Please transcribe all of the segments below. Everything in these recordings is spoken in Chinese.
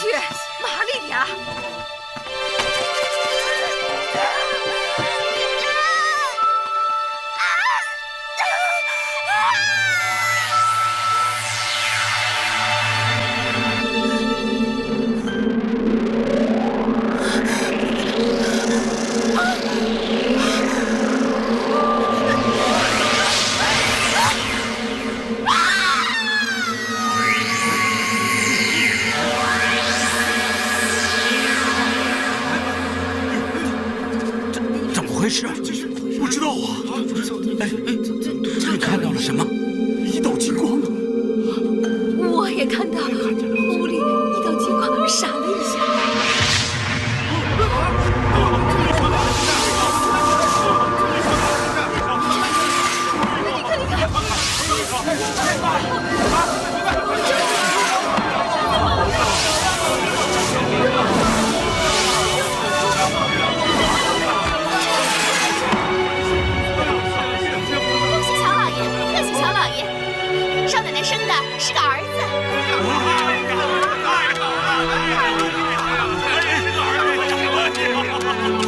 去，麻利点儿。怎么回事？不知道啊。哎，你看到了什么？一道金光啊！我也看到了，屋里一道金光闪了一下。生的是个儿子，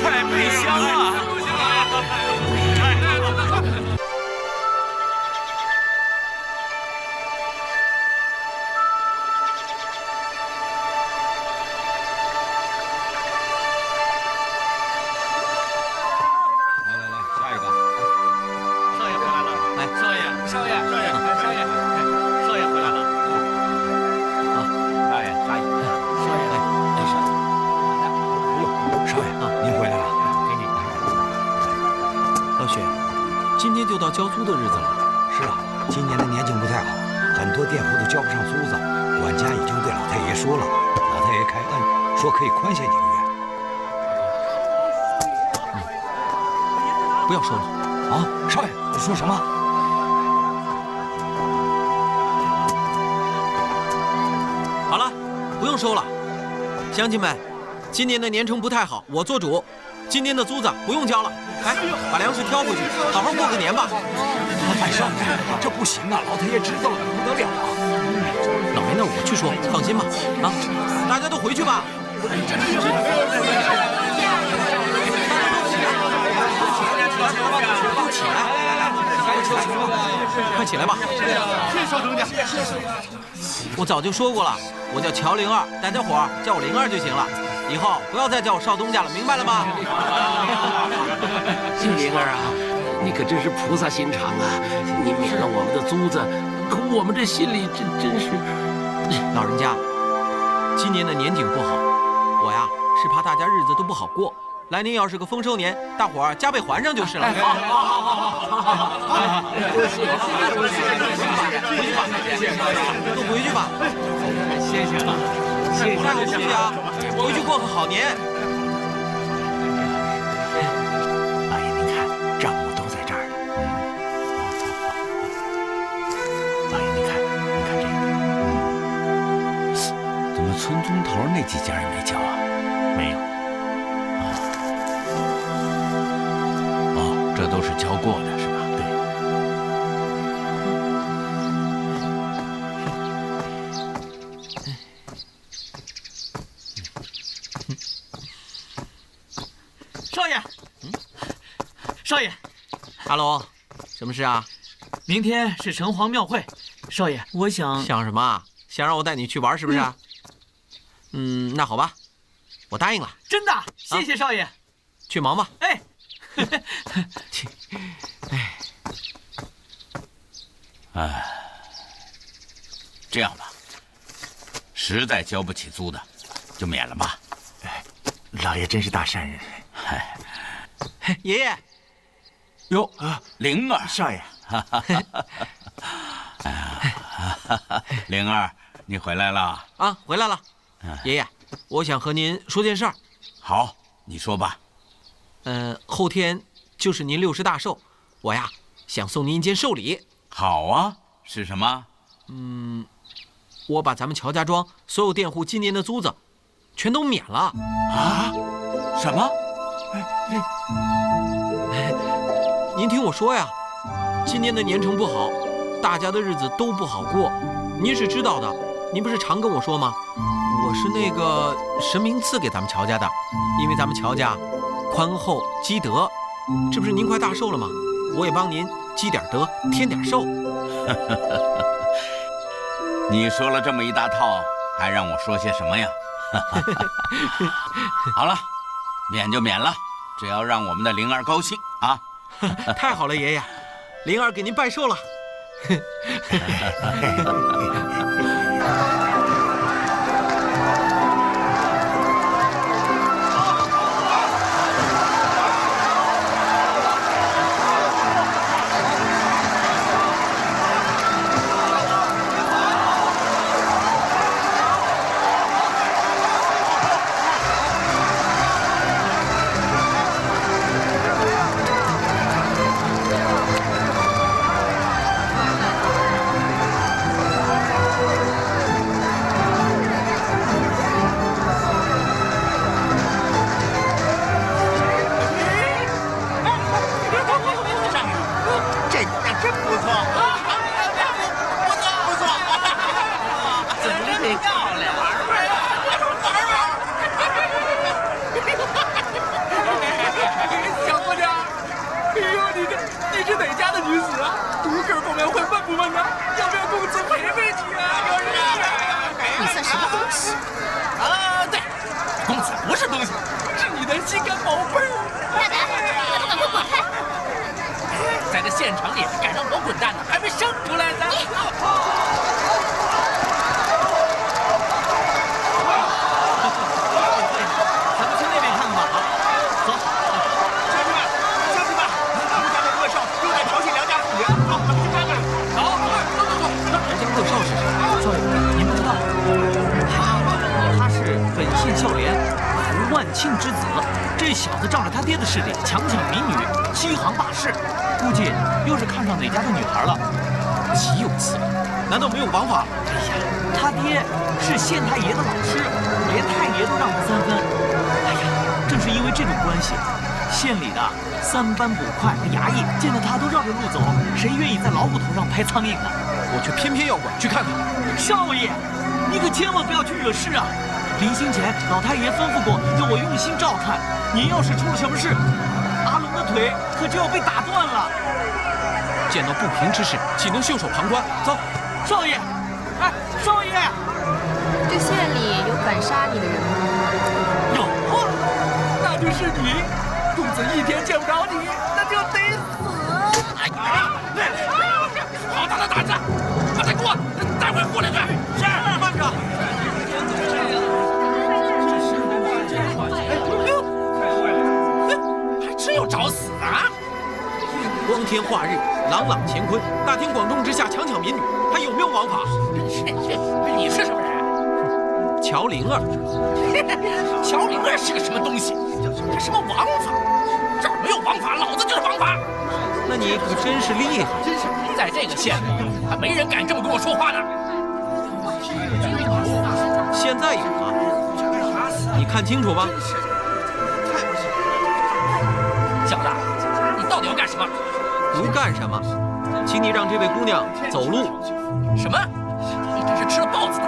太美香了！就到交租的日子了。是啊，今年的年景不太好，很多店铺都交不上租子。管家已经对老太爷说了，老太爷开恩，说可以宽限几个月。不要收了。啊，少爷，你说什么？好了，不用收了。乡亲们，今年的年成不太好，我做主，今年的租子不用交了。哎，把粮食挑回去，好好过个年吧。哎，少爷，这不行啊！老太爷知道了不得了啊！老爷，那我去说，放心吧。啊，大家都回去吧。都起来！快起来吧！谢少东家。我早就说过了，我叫乔灵儿，大家伙儿叫我灵儿就行了。以后不要再叫我少东家了，明白了吗？灵儿啊，你可真是菩萨心肠啊！你免了我们的租子，可我们这心里真是……老人家，今年的年景不好，我呀是怕大家日子都不好过。来年要是个丰收年，大伙儿加倍还上就是了。好，多谢，回去吧，都回去吧。谢谢了，谢谢，带好东西啊，回去过个好年。老爷，您看，账目都在这儿呢。老爷，您看这个，怎么村东头那几家也没交啊？没有。这都是交过的，是吧？对。少爷，少爷，哈喽，什么事啊？明天是城隍庙会，少爷，我想什么啊？想让我带你去玩是不是？那好吧，我答应了。真的，谢谢少爷。去忙吧。哎。哎，这样吧，实在交不起租的，就免了吧。哎，老爷真是大善人。嘿，爷爷。哟，灵儿，少爷。灵儿，你回来了啊，回来了。爷爷，我想和您说件事儿。好，你说吧。后天就是您60大寿，我呀想送您一件寿礼。好啊，是什么？我把咱们乔家庄所有店户今年的租子全都免了。啊？什么？您听我说呀，今年的年成不好，大家的日子都不好过，您是知道的。您不是常跟我说吗？我是那个神明赐给咱们乔家的，因为咱们乔家宽厚积德，这不是您快大寿了吗？我也帮您积点德，添点寿。你说了这么一大套，还让我说些什么呀？好了，免就免了，只要让我们的灵儿高兴啊！太好了，爷爷，灵儿给您拜寿了。你算什么东西？啊，对，公子不是东西，是你的心肝宝贝儿。大胆，还不赶快滚开！在这县城里敢让我滚蛋的，还没生出来呢。咱们去那边看看吧。走，乡亲们，吴家的恶少又在调戏良家妇女，走，咱们去看看。走。人家恶少是谁？少爷，您不知道，他是本县孝廉胡万庆之子。这小子仗着他爹的势力，强抢民女，欺行霸市，估计又是看上哪家的女孩了，岂有此理！难道没有王法？哎呀，他爹是县太爷的老师，连太爷都让他3分。哎呀，正是因为这种关系，县里的3班捕快和衙役见到他都绕着路走，谁愿意在老虎头上拍苍蝇呢？我却偏偏要管，去看看。少爷，你可千万不要去惹事啊！临行前，老太爷吩咐过，要我用心照看。您要是出了什么事，阿龙的腿可就要被打断了。见到不平之事，岂能袖手旁观？走，少爷，哎，少爷，这县里有敢杀你的人吗？有啊，那就是你。公子一天见不着你，那就得死。哎呀，好大的胆子！把他给我带回府里去。是，慢着。还真有找死啊！光天化日，朗朗乾坤，大庭广众之下强抢民女，还有没有王法？你是什么人？乔灵儿。乔灵儿是个什么东西？这什么王法？这儿没有王法，老子就是王法。那你可真是厉害！在这个县里，还没人敢这么跟我说话呢。现在有了，你看清楚吧。小子，你到底要干什么？不干什么，请你让这位姑娘走路。什么？你真是吃了豹子的！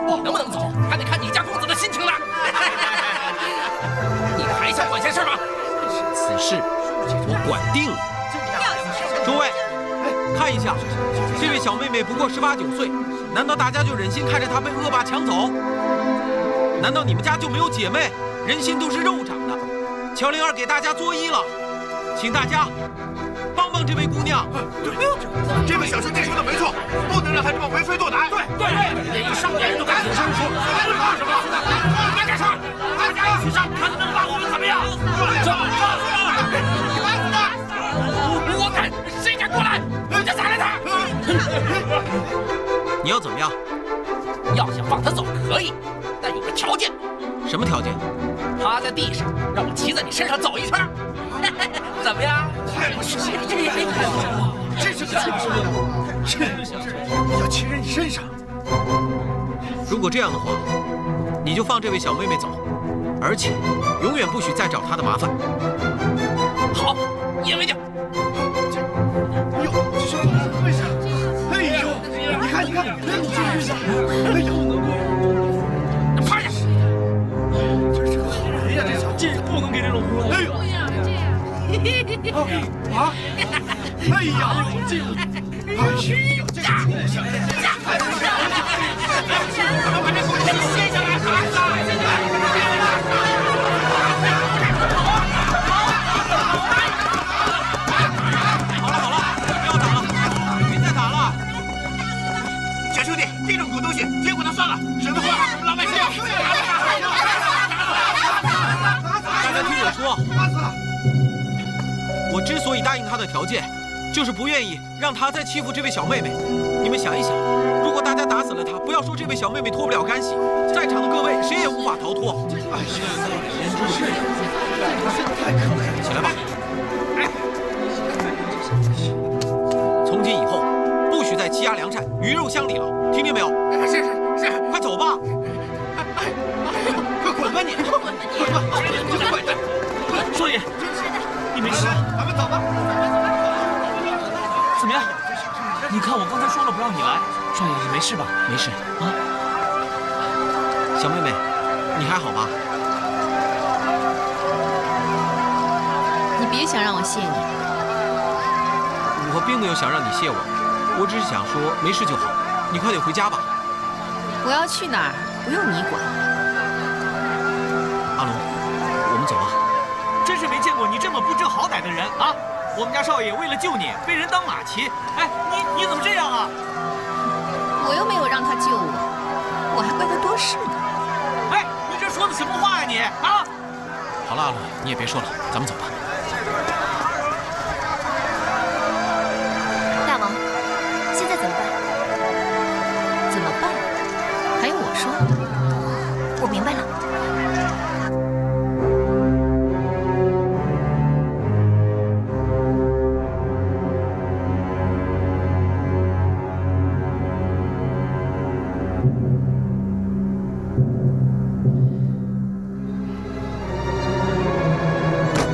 你能不能走，还得看你家公子的心情了。你还想管闲事吗？此事我管定了。诸位，看一下，这位小妹妹不过18、19岁，难道大家就忍心看着她被恶霸抢走？难道你们家就没有姐妹？人心都是肉长的。乔灵儿给大家作揖了，请大家帮帮这位姑娘。这位小兄弟说的没错，不能让他这么为非作歹。对，连一少年人都敢挺身而出，你怕什么？你们干什么？大家一起上，看能把我们怎么样？走！我敢，谁敢过来？我就宰了他！你要怎么样？要想放他走可以，但有个条件。什么条件？趴在地上，让我骑在你身上走一圈，怎么样？太不是这是干什么？要骑人你身上。如果这样的话，你就放这位小妹妹走，而且永远不许再找她的麻烦。好，一言为定。哟，这是怎么回事？哎呦，你看，你这是啥？哎呦，趴啊！哎呀，这个，哎呀，这个畜生！把这狗先下来！好了，不要打了，别再打了。小兄弟，这种狗东西，结果它算了，省得祸害我们老百姓。大家听我说，我之所以答应他的条件，就是不愿意让他再欺负这位小妹妹。你们想一想，如果大家打死了他，不要说这位小妹妹脱不了干系，在场的各位谁也无法逃脱。哎呀，起来吧。从今以后，不许再欺压良善、鱼肉乡里了，听见没有？是，快走吧！快滚吧你！滚！少爷，你没事？咱们走吧。怎么样？你看我刚才说了不让你来，少爷你没事吧？没事啊。小妹妹，你还好吧？你别想让我谢你。我并没有想让你谢我，我只是想说没事就好。你快点回家吧。我要去哪儿不用你管。阿龙，我们走吧。真是没见过你这么不知好歹的人啊！我们家少爷为了救你，被人当马骑。哎，你怎么这样啊？我又没有让他救我，我还怪他多事呢。哎，你这说的什么话呀你啊？好了，阿龙，你也别说了，咱们走吧。大王，现在怎么办？怎么办？还用我说？我明白了。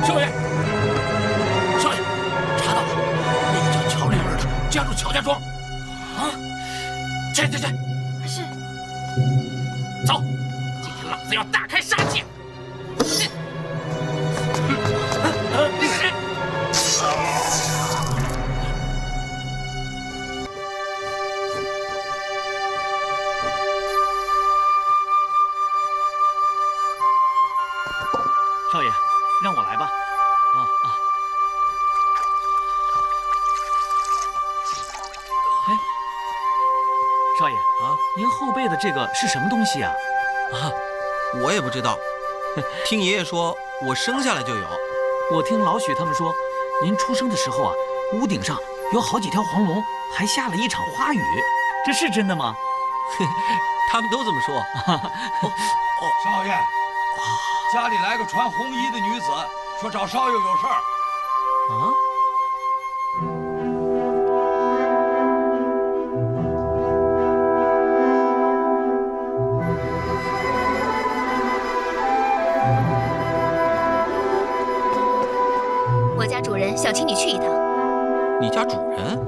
少爷，查到了，那个叫乔灵儿的家住乔家庄。啊，去！是。走，今天老子要大开杀戒。少爷，让我来吧。哎，少爷啊，您后背的这个是什么东西啊？我也不知道，听爷爷说，我生下来就有。我听老许他们说，您出生的时候啊，屋顶上有好几条黄龙，还下了一场花雨，这是真的吗？他们都这么说。少爷，家里来个穿红衣的女子，说找少爷有事儿。啊？我家主人想请你去一趟，你家主人？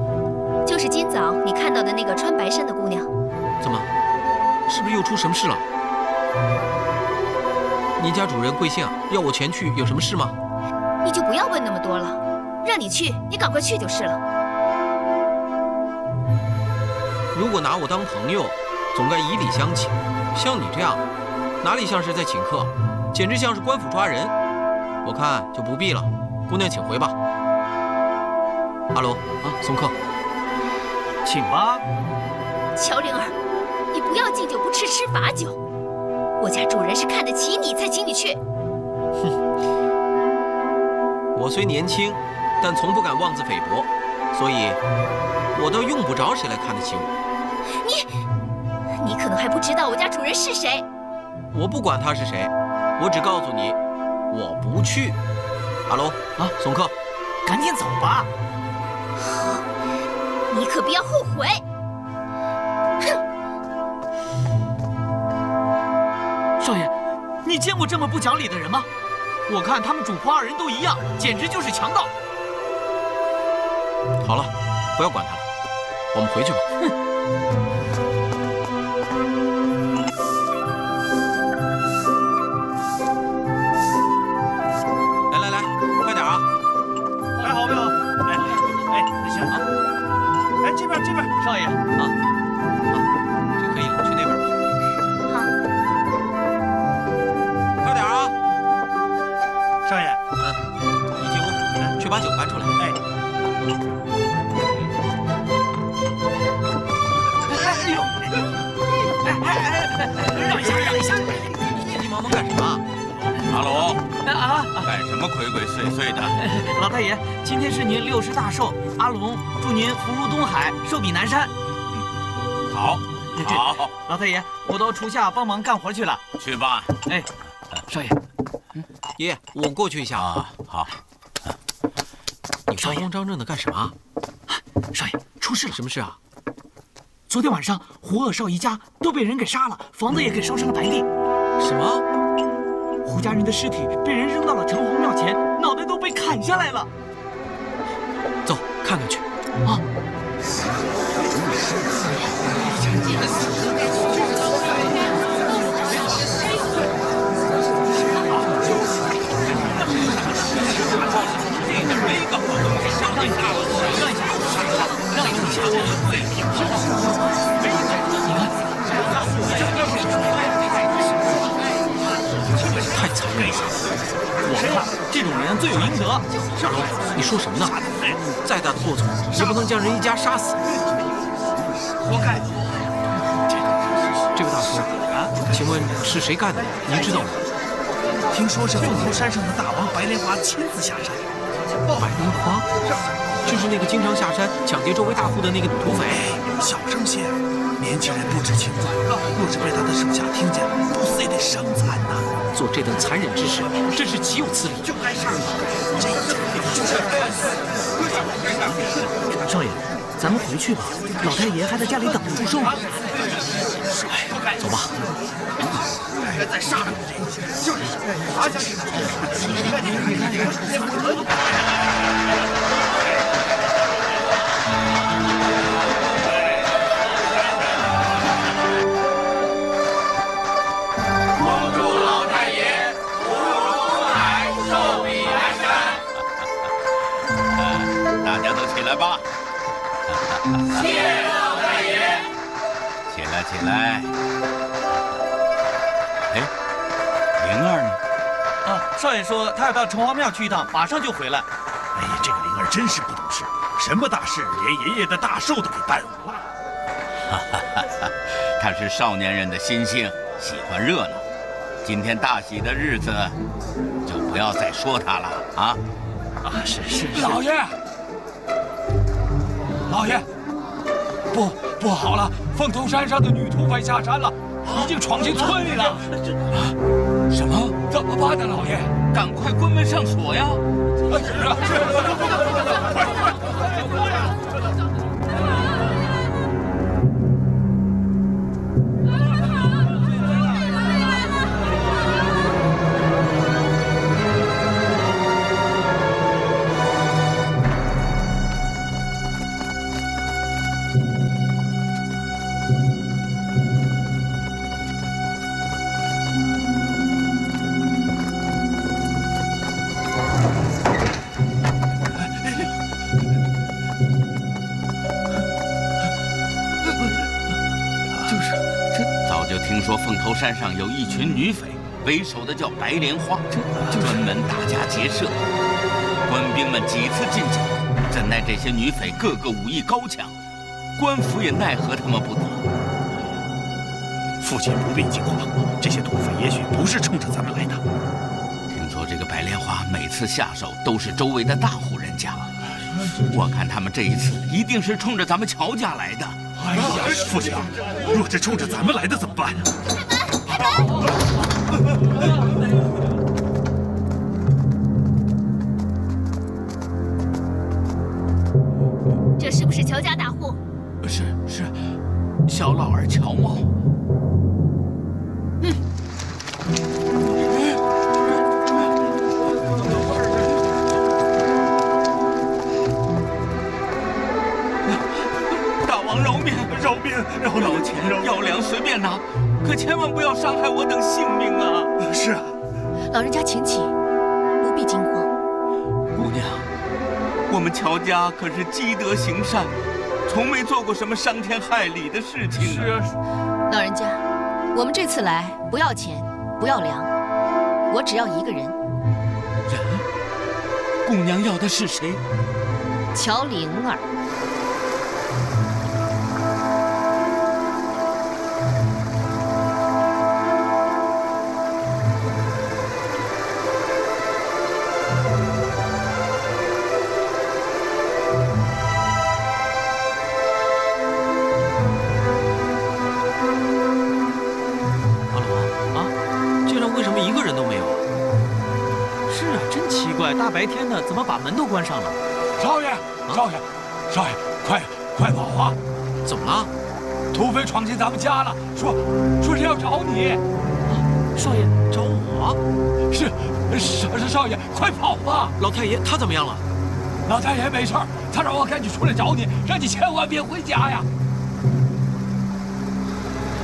就是今早你看到的那个穿白衫的姑娘。怎么？是不是又出什么事了？你家主人贵姓啊？要我前去有什么事吗？你就不要问那么多了，让你去，你赶快去就是了。如果拿我当朋友，总该以礼相请。像你这样，哪里像是在请客，简直像是官府抓人。我看就不必了，姑娘请回吧。阿龙啊，送客，请吧。乔灵儿，你不要敬酒不吃吃罚酒。我家主人是看得起你才请你去。我虽年轻，但从不敢妄自菲薄，所以我倒用不着谁来看得起我。你可能还不知道我家主人是谁。我不管他是谁，我只告诉你，我不去。阿龙啊，送客，赶紧走吧。好，你可不要后悔。少爷，你见过这么不讲理的人吗？我看他们主仆二人都一样，简直就是强盗。好了，不要管他了，我们回去吧。来，快点啊！把酒搬出来。哎，哎呦，让一下，让一下！你急急忙忙干什么？阿龙，啊！干什么鬼鬼祟祟的？老太爷，今天是您60大寿，阿龙祝您福如东海，寿比南山。好，好，老太爷，我到厨下帮忙干活去了。去吧。哎，少爷，爷爷，我过去一下啊。好，你慌慌张张的干什么？少爷，出事了！什么事啊？昨天晚上，胡二少一家都被人给杀了，房子也给烧成了白地。什么？胡家人的尸体被人扔到了城隍庙前，脑袋都被砍下来了。走，看看去。啊！太残忍了！我看这种人罪有应得。小龙，你说什么呢？再大的过错也不能将人一家杀死。活该！这位大叔，请问是谁干的？您知道吗？听说是凤头山上的大王白莲花亲自下山。白莲花，就是那个经常下山抢劫周围大户的那个女土匪。小声些，年轻人不知情的，若是被他的手下听见了，不死也得伤惨呐！做这等残忍之事，真是极有资历。就该杀了这就是少爷，咱们回去吧，老太爷还在家里等着祝寿呢。哎，走吧。再杀了这一些，就是拿下去。来吧！谢老太爷，起来，起来。哎，灵儿呢？啊，少爷说他要到城隍庙去一趟，马上就回来。哎呀，这个灵儿真是不懂事，什么大事连爷爷的大寿都给耽误了。哈哈哈哈，他是少年人的心性，喜欢热闹。今天大喜的日子，就不要再说他了啊！啊，是。老爷。老爷，不好了！凤头山上的女土匪下山了，已经闯进村里了。什么？怎么办呢，老爷？赶快关门上锁呀！是啊，快！听说凤头山上有一群女匪，为首的叫白莲花，专门打家劫舍。官兵们几次进剿，怎奈这些女匪个个武艺高强，官府也奈何他们不得。父亲不必惊慌，这些土匪也许不是冲着咱们来的。听说这个白莲花每次下手都是周围的大户人家，我看他们这一次一定是冲着咱们乔家来的。哎呀，父亲，若是冲着咱们来的怎么办呢？开门！这是不是乔家大户？是，小老儿乔茂。老钱要粮随便拿，可千万不要伤害我等性命啊！是啊，老人家请起，不必惊慌。姑娘，我们乔家可是积德行善，从没做过什么伤天害理的事情。是啊，老人家，我们这次来不要钱，不要粮，我只要一个人。人？姑娘要的是谁？乔灵儿。阿罗啊，街上为什么一个人都没有啊？是啊，真奇怪，大白天的，怎么把门都关上了？少爷，少爷，少爷，快跑啊！怎么了？土匪闯进咱们家了，说是要找你。少爷，找我？是少爷，快跑吧！老太爷他怎么样了？老太爷没事儿，他让我赶紧出来找你，让你千万别回家呀！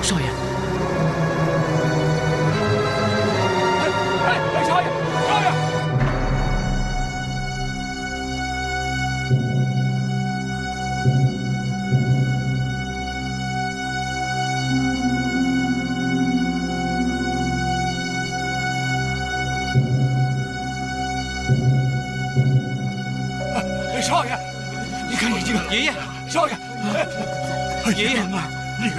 少爷，少爷，少爷！少爷，你看你这个爷爷，少爷，爷爷，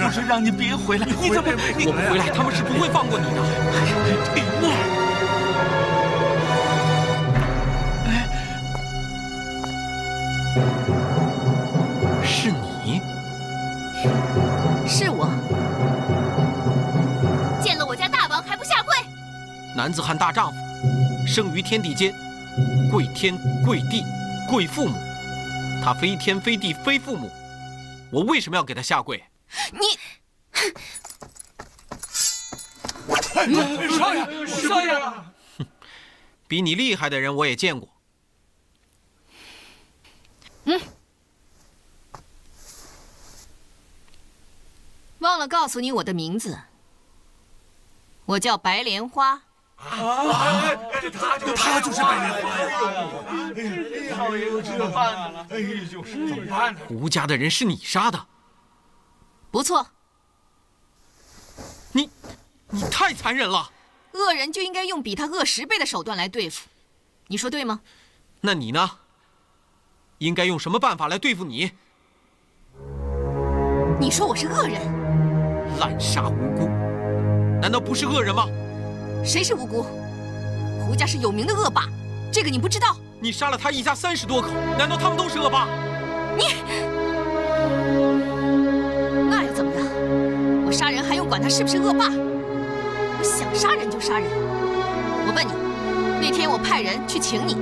我是让你别回来，你怎么我不回来，他们是不会放过你的。灵儿，是你？是我。见了我家大王还不下跪？男子汉大丈夫，生于天地间，贵天贵地贵父母。他非天非地非父母，我为什么要给他下跪？你，少爷，比你厉害的人我也见过。忘了告诉你我的名字，我叫白莲花。他就是白莲花呀！少爷，这个办了，就是怎么办呢？吴家的人是你杀的，不错，你太残忍了。恶人就应该用比他恶10倍的手段来对付，你说对吗？那你呢？应该用什么办法来对付你？你说我是恶人？滥杀无辜，难道不是恶人吗？谁是无辜？胡家是有名的恶霸，这个你不知道？你杀了他一家30多口，难道他们都是恶霸？那又怎么了？我杀人还用管他是不是恶霸？我想杀人就杀人。我问你，那天我派人去请你，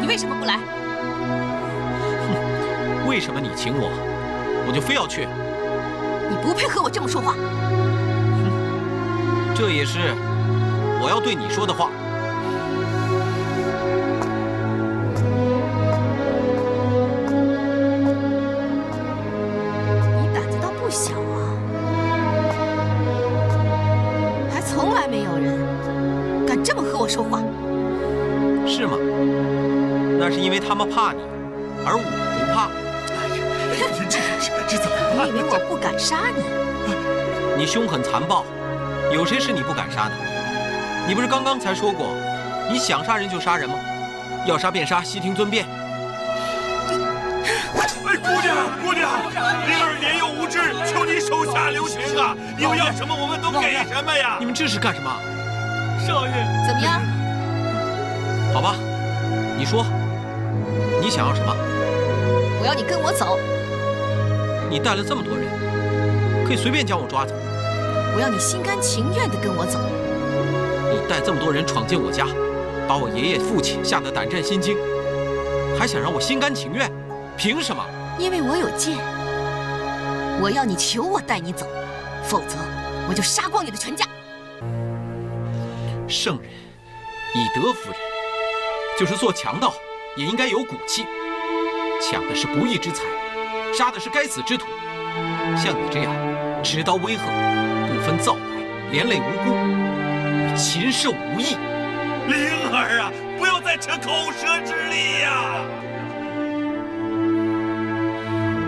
你为什么不来？为什么你请我，我就非要去？你不配和我这么说话。这也是我要对你说的话。你胆子倒不小啊，还从来没有人敢这么和我说话。是吗？那是因为他们怕你，而我不怕。这怎么办？你以为我不敢杀你？你凶狠残暴，有谁是你不敢杀的？你不是刚刚才说过，你想杀人就杀人吗？要杀便杀，悉听尊便。姑娘，灵儿年幼无知，求你手下留情啊！你们要什么，我们都给什么呀！你们这是干什么？少爷，怎么样？好吧，你说，你想要什么？我要你跟我走。你带了这么多人，可以随便将我抓走。我要你心甘情愿地跟我走。你带这么多人闯进我家，把我爷爷父亲吓得胆战心惊，还想让我心甘情愿？凭什么？因为我有剑。我要你求我带你走，否则我就杀光你的全家。圣人以德服人，就是做强盗也应该有骨气。抢的是不义之财，杀的是该死之徒。像你这样持刀威吓，不分皂白，连累无辜，与禽兽无异。灵儿啊，不要再逞口舌之利呀！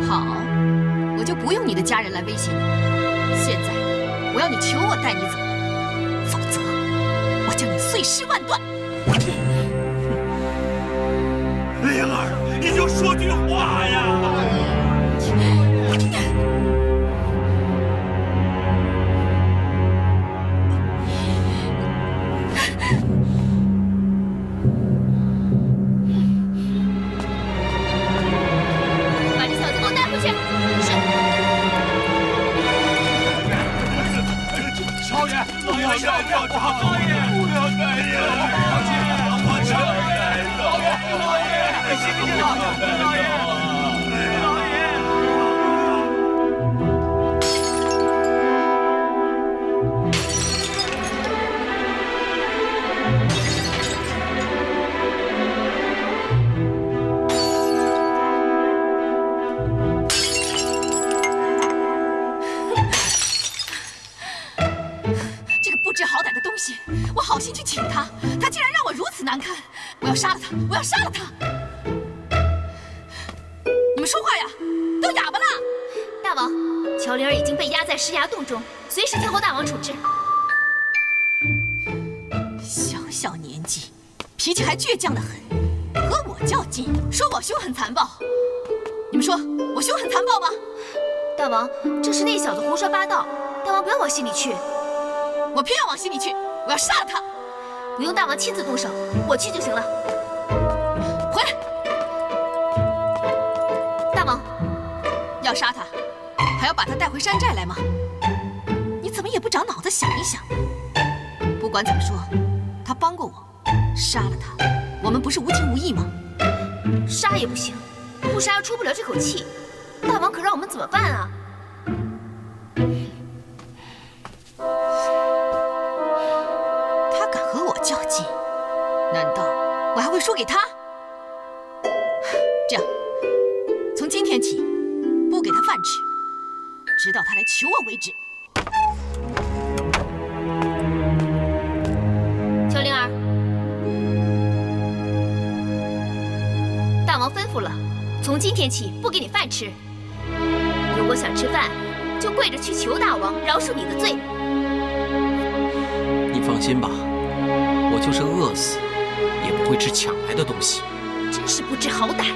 好，我就不用你的家人来威胁你。现在，我要你求我带你走，否则我将你碎尸万段。你就说句话呀！把这小子给我带回去。是。少爷，不要这样，少爷，不要这样，老爷，行不行？老爷。我好心去请他，他竟然让我如此难堪！我要杀了他！我要杀了他！你们说话呀，都哑巴了！大王，乔灵儿已经被压在石崖洞中，随时听候大王处置。小小年纪，脾气还倔强得很，和我较劲，说我凶狠残暴。你们说我凶狠残暴吗？大王，这是那小子胡说八道，大王不要往心里去。我偏要往心里去！我要杀了他！不用大王亲自动手，我去就行了。回来！大王，要杀他，还要把他带回山寨来吗？你怎么也不长脑子想一想？不管怎么说，他帮过我，杀了他，我们不是无情无义吗？杀也不行，不杀又出不了这口气。大王可让我们怎么办啊？较劲，难道我还会输给他？这样，从今天起，不给他饭吃，直到他来求我为止。乔灵儿，大王吩咐了，从今天起不给你饭吃。如果想吃饭，就跪着去求大王饶恕你的罪。你放心吧。我就是饿死，也不会吃抢来的东西。真是不知好歹！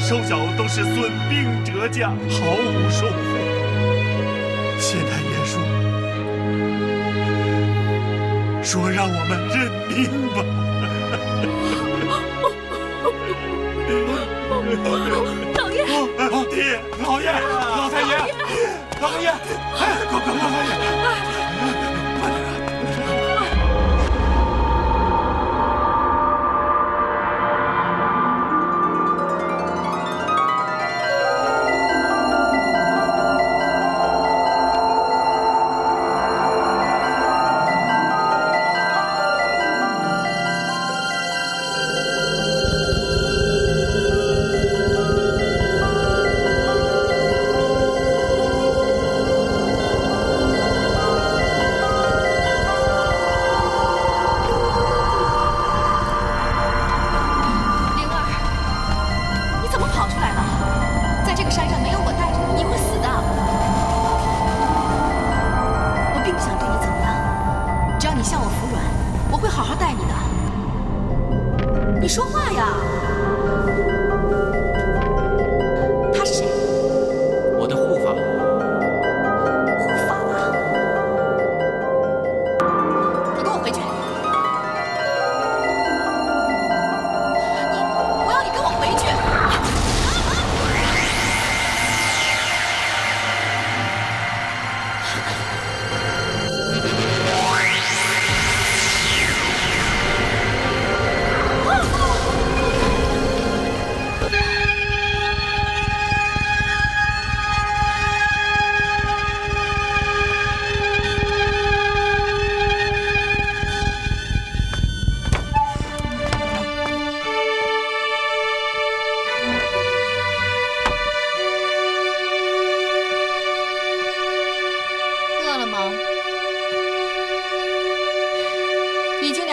手脚都是损兵折将，毫无收获。县太爷说让我们认命吧。老爷，爹，老爷，老太爷，老爷，快，老太爷！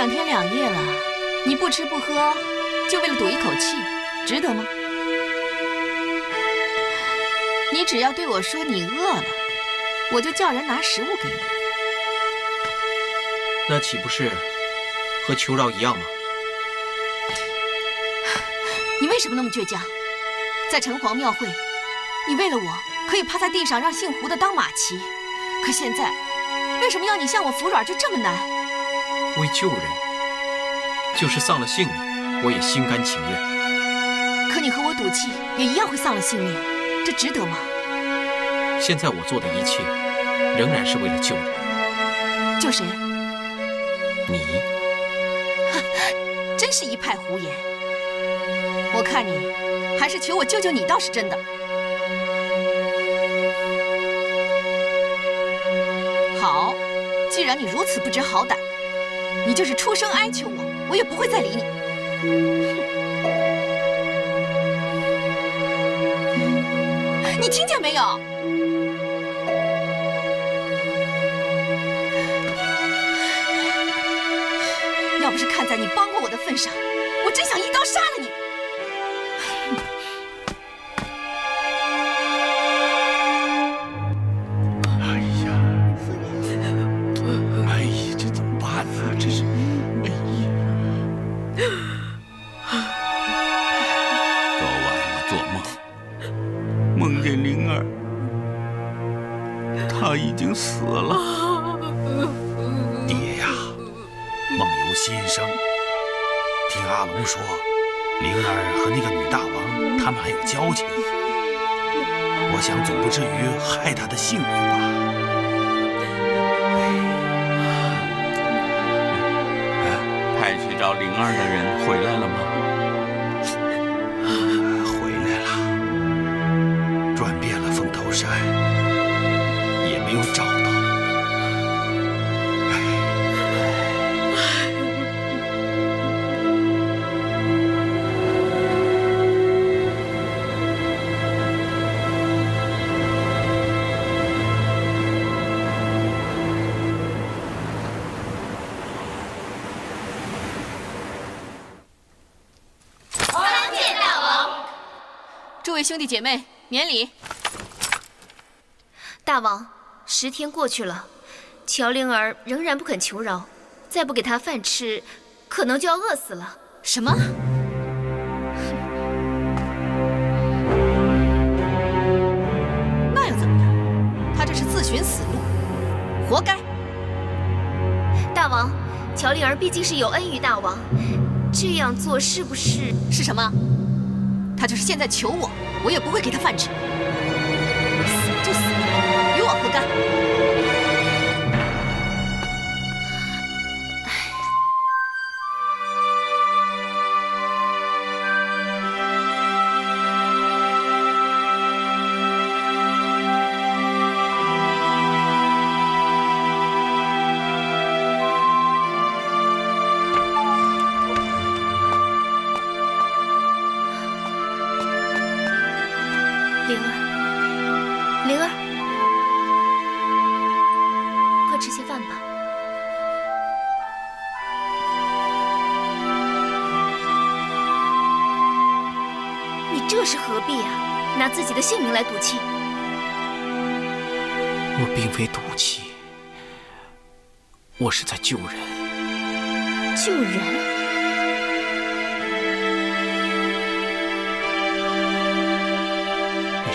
2天2夜了，你不吃不喝，就为了赌一口气，值得吗？你只要对我说你饿了，我就叫人拿食物给你。那岂不是和求饶一样吗？你为什么那么倔强？在城隍庙会，你为了我可以趴在地上让姓胡的当马骑，可现在为什么要你向我服软就这么难？为救人，就是丧了性命，我也心甘情愿。可你和我赌气，也一样会丧了性命，这值得吗？现在我做的一切，仍然是为了救人。救谁？你。真是一派胡言。我看你还是求我救救你倒是真的。好，既然你如此不知好歹，你就是出声哀求我，我也不会再理你。你听见没有？要不是看在你帮过我的份上，我真想一刀杀了你。这怎么办呢？这是，昨晚我做梦，梦见灵儿，她已经死了。爹呀，梦由心生。听阿龙说，灵儿和那个女大王他们还有交情，我想总不至于害她的性命吧。派去找灵儿的人回来了吗？回来了，转遍了凤头山，也没有找到。诸位兄弟姐妹，免礼。大王，10天过去了，乔灵儿仍然不肯求饶，再不给她饭吃，可能就要饿死了。什么？那又怎么样？他这是自寻死路，活该。大王，乔灵儿毕竟是有恩于大王，这样做是不是？是什么？他就是现在求我，我也不会给他饭吃。死就死，与我何干？灵儿，灵儿，快吃些饭吧。你这是何必啊？拿自己的性命来赌气？我并非赌气，我是在救人。救人？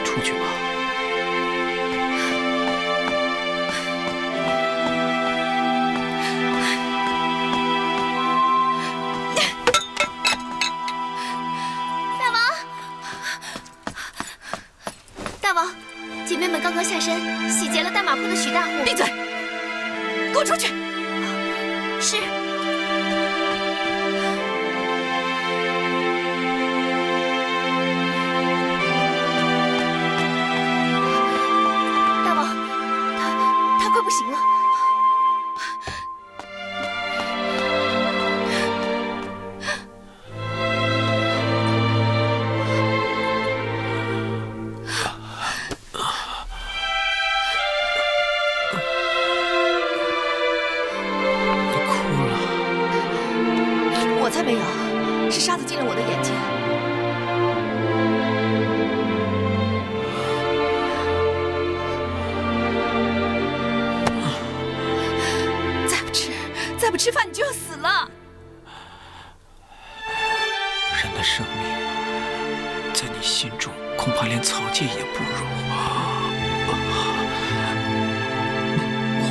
出去吧。大王，大王，姐妹们刚刚下山，洗劫了大马铺的许大户。闭嘴！给我出去！是。不行了，才没有，是沙子进了我的眼睛。再不吃饭你就要死了。人的生命，在你心中恐怕连草芥也不如。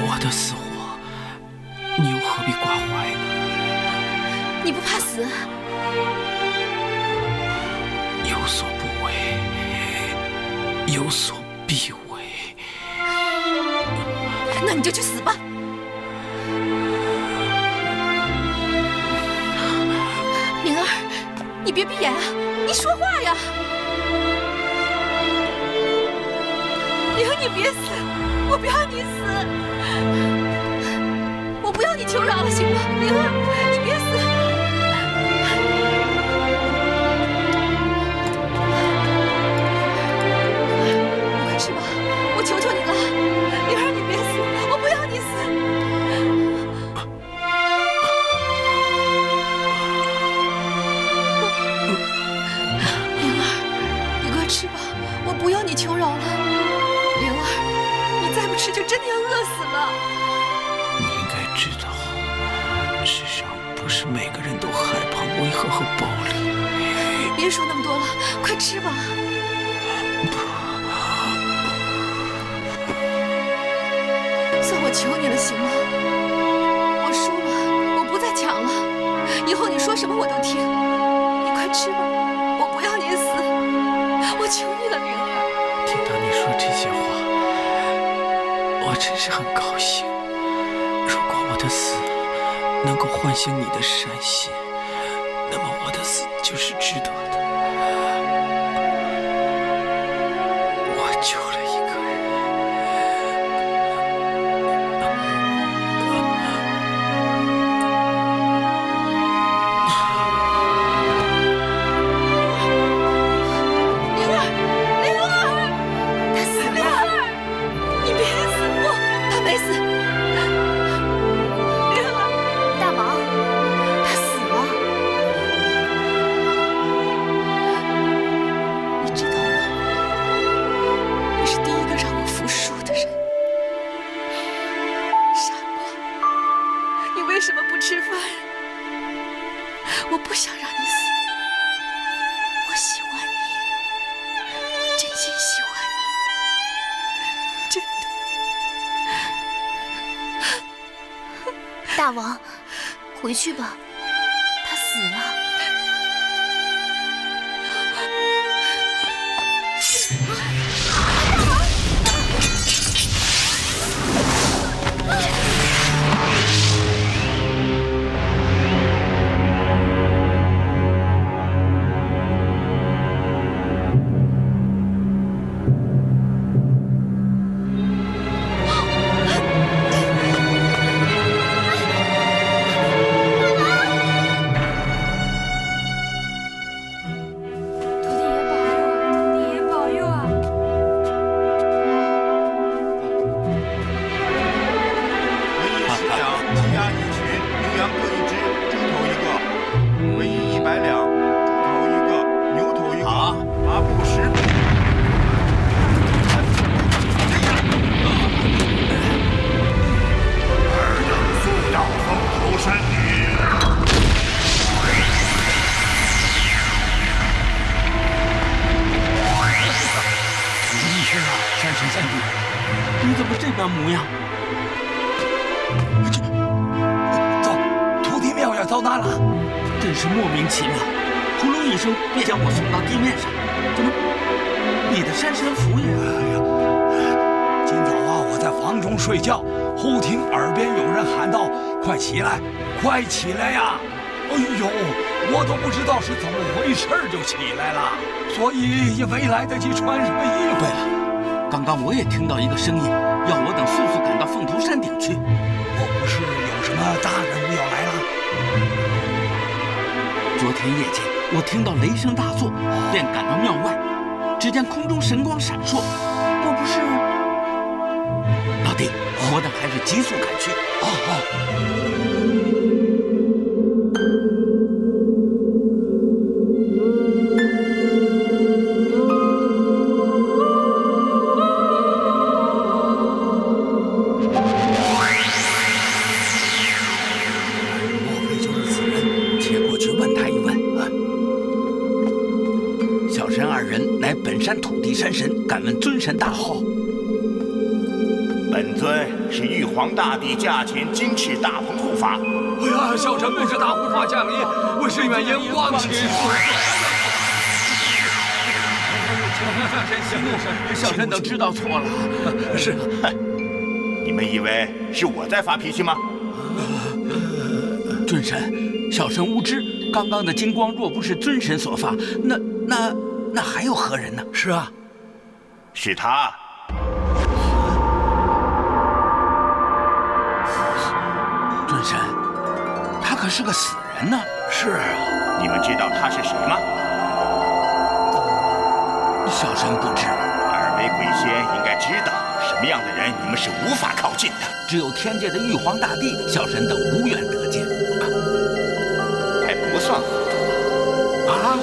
我的死活，你又何必挂怀呢？你不怕死？有所不为，有所必为。那你就去死吧。灵儿，你别闭眼啊！你说话呀！灵儿，你别死！我不要你死！我不要你求饶了，行吗？灵儿，你别死！你快吃吧，我求求你了！灵儿，你别死！我不要你死！吃吧，我不要你求饶了，灵儿，你再不吃就真的要饿死了。你应该知道，世上不是每个人都害怕威吓和暴力。别说那么多了，快吃吧。算我求你了，行吗？我输了，我不再抢了，以后你说什么我都听。你快吃吧，我不要你死。我求你了，灵儿。听到你说这些话，我真是很高兴。如果我的死能够唤醒你的善心，那么我的死就是值得的。我救了一个人。我不想让你死，我喜欢你，真心喜欢你，真的。大王，回去吧，他死了。你怎么这般模样？走，土地庙要遭难了，真是莫名其妙。呼隆一声，便将我送到地面上。怎么，你的山神符也？哎呀，今早啊，我在房中睡觉，忽听耳边有人喊道：“快起来，快起来呀！”哎呦，我都不知道是怎么回事就起来了，所以也没来得及穿什么衣服。对了，刚刚我也听到一个声音，要我等速速赶到凤头山顶去。我不是有什么大人物要来了？昨天夜间，我听到雷声大作，便赶到庙外，只见空中神光闪烁，莫不是？老弟，我等还是急速赶去。二人乃本山土地山神，敢问尊神大号？本尊是玉皇大帝驾前金翅大鹏护法。哎呀，小臣不知大护法降临，我是远言忘情。小臣都知道错了。是，你们以为是我在发脾气吗？尊神，小臣无知。刚刚的金光若不是尊神所发，那还有何人呢？是啊，是他。尊神，他可是个死人呢。是啊，你们知道他是谁吗？小臣不知。二位鬼仙应该知道，什么样的人你们是无法靠近的。只有天界的玉皇大帝，小臣等无缘得见。还不算糊涂啊！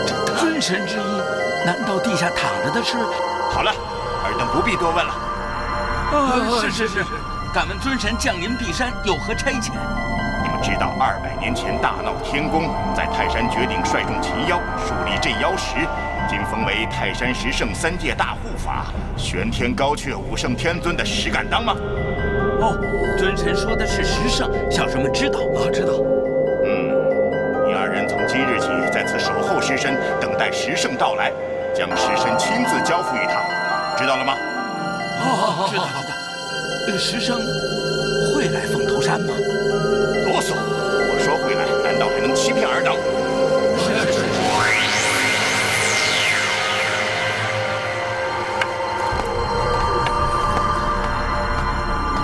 这尊神之意，难道地下躺着的是？好了，尔等不必多问了。是，敢问尊神降临碧山有何差遣？你们知道200年前大闹天宫，在泰山绝顶率众擒妖，树立镇妖石，今封为泰山十圣3界大护法，玄天高阙5圣天尊的石敢当吗？哦，尊神说的是十圣，小臣们知道啊，知道。你二人从今日起在此守候尸身，等待十圣到来，将尸身亲自交付于他，知道了吗？好，知道。十圣会来凤头山吗？啰嗦！我说会来，难道还能欺骗尔等？是。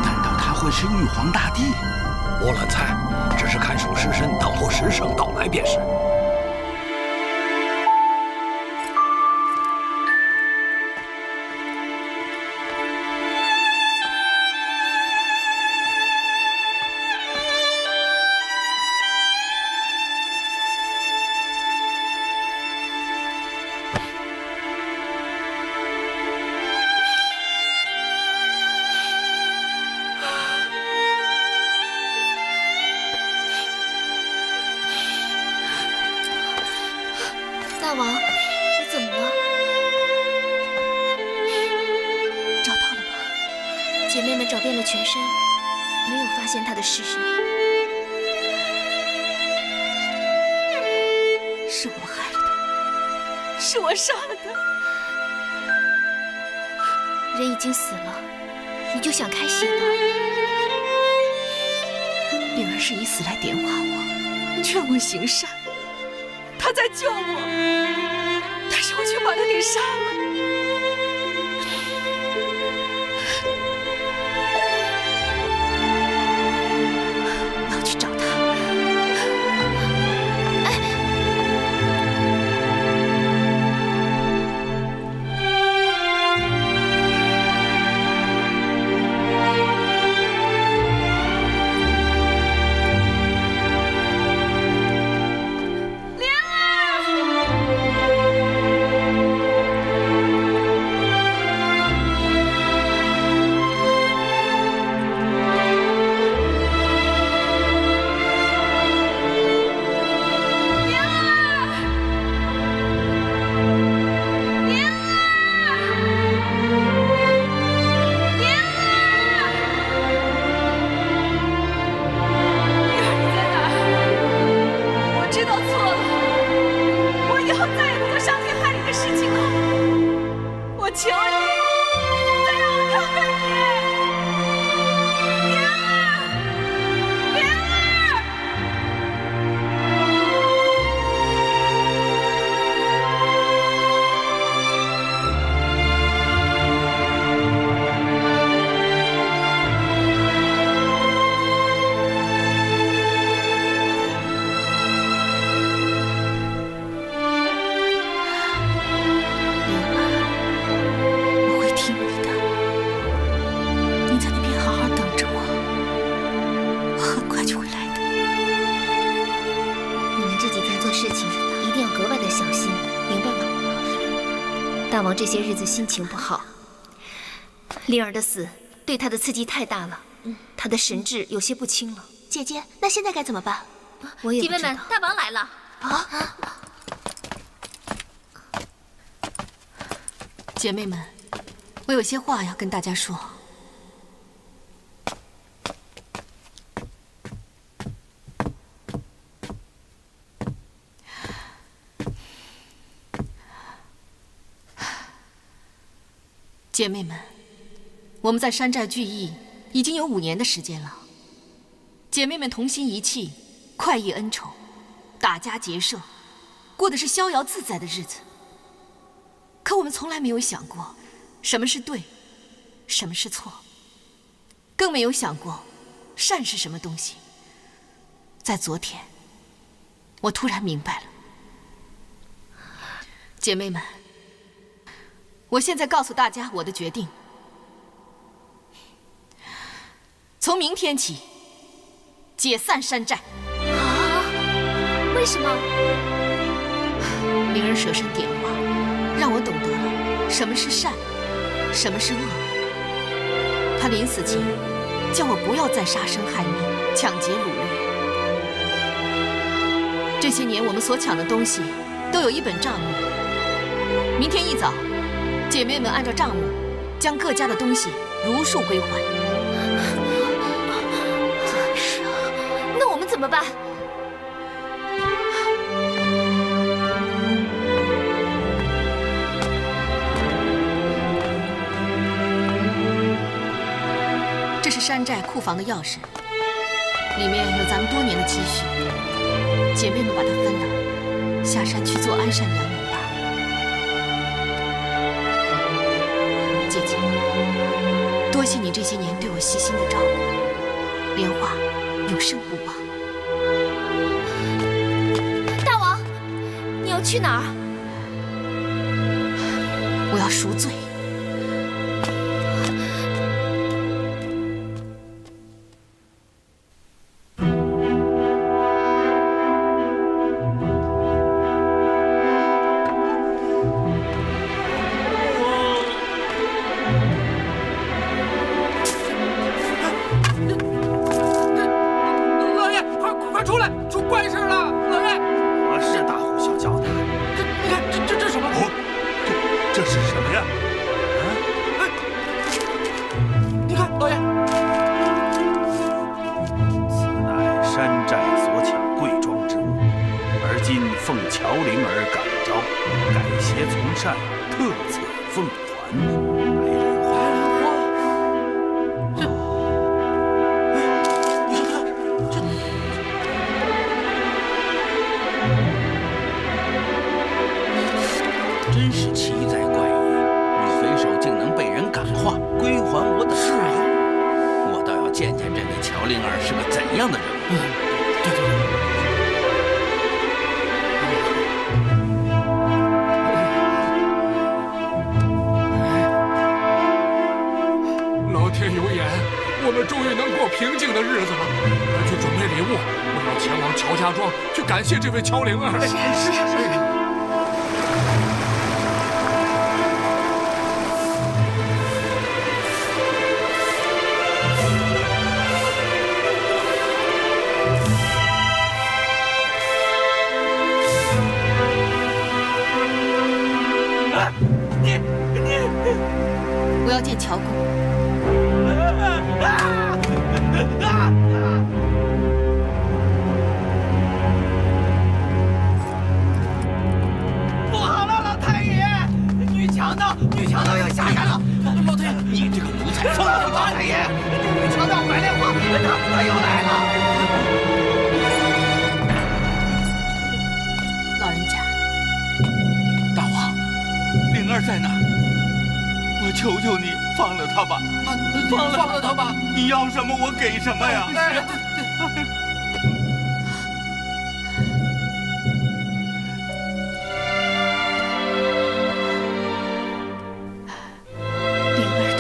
难道他会是玉皇大帝？莫乱猜，只是看守尸身，等候十圣到来便是。大王，你怎么了？找到了吗？姐妹们找遍了全山，没有发现他的尸身。是我害了他，是我杀了他。人已经死了，你就想开血了？灵儿是以死来点化我，劝我行善，他在救我，但是我却把他给杀了。我要去找他。求你，再让我看看你，灵儿，灵儿。大王这些日子心情不好，灵儿的死对他的刺激太大了，他的神志有些不清了。姐姐，那现在该怎么办？我也不知道。姐妹们，大王来了！姐妹们，我有些话要跟大家说。姐妹们，我们在山寨聚义已经有5年的时间了。姐妹们同心一气，快意恩仇，打家劫舍，过的是逍遥自在的日子。可我们从来没有想过，什么是对，什么是错，更没有想过善是什么东西。在昨天，我突然明白了。姐妹们，我现在告诉大家我的决定：从明天起，解散山寨。啊？为什么？灵儿舍身点化，让我懂得了什么是善，什么是恶。他临死前叫我不要再杀生害命、抢劫掳掠。这些年我们所抢的东西都有一本账目。明天一早，姐妹们按照账目，将各家的东西如数归还。是啊，那我们怎么办？这是山寨库房的钥匙，里面有咱们多年的积蓄。姐妹们把它分了，下山去做安善良民吧。姐姐，多谢你这些年对我细心的照顾，莲花永生不忘。大王，你要去哪儿？我要赎罪。真是奇哉怪异，女匪首竟能被人感化，归还我的太爷。我倒要见见这位乔灵儿是个怎样的人物。老天有眼，我们终于能过平静的日子了。快去准备礼物，我要前往乔家庄去感谢这位乔灵儿。是。我要见乔公。不好了，老太爷！女强盗要下山了！老太爷，你这个奴才，放了老太爷！女强盗白莲花，他又来了！老人家，大王，灵儿在哪？我求求你，放了他吧！放了他吧！你要什么，我给什么呀！灵儿她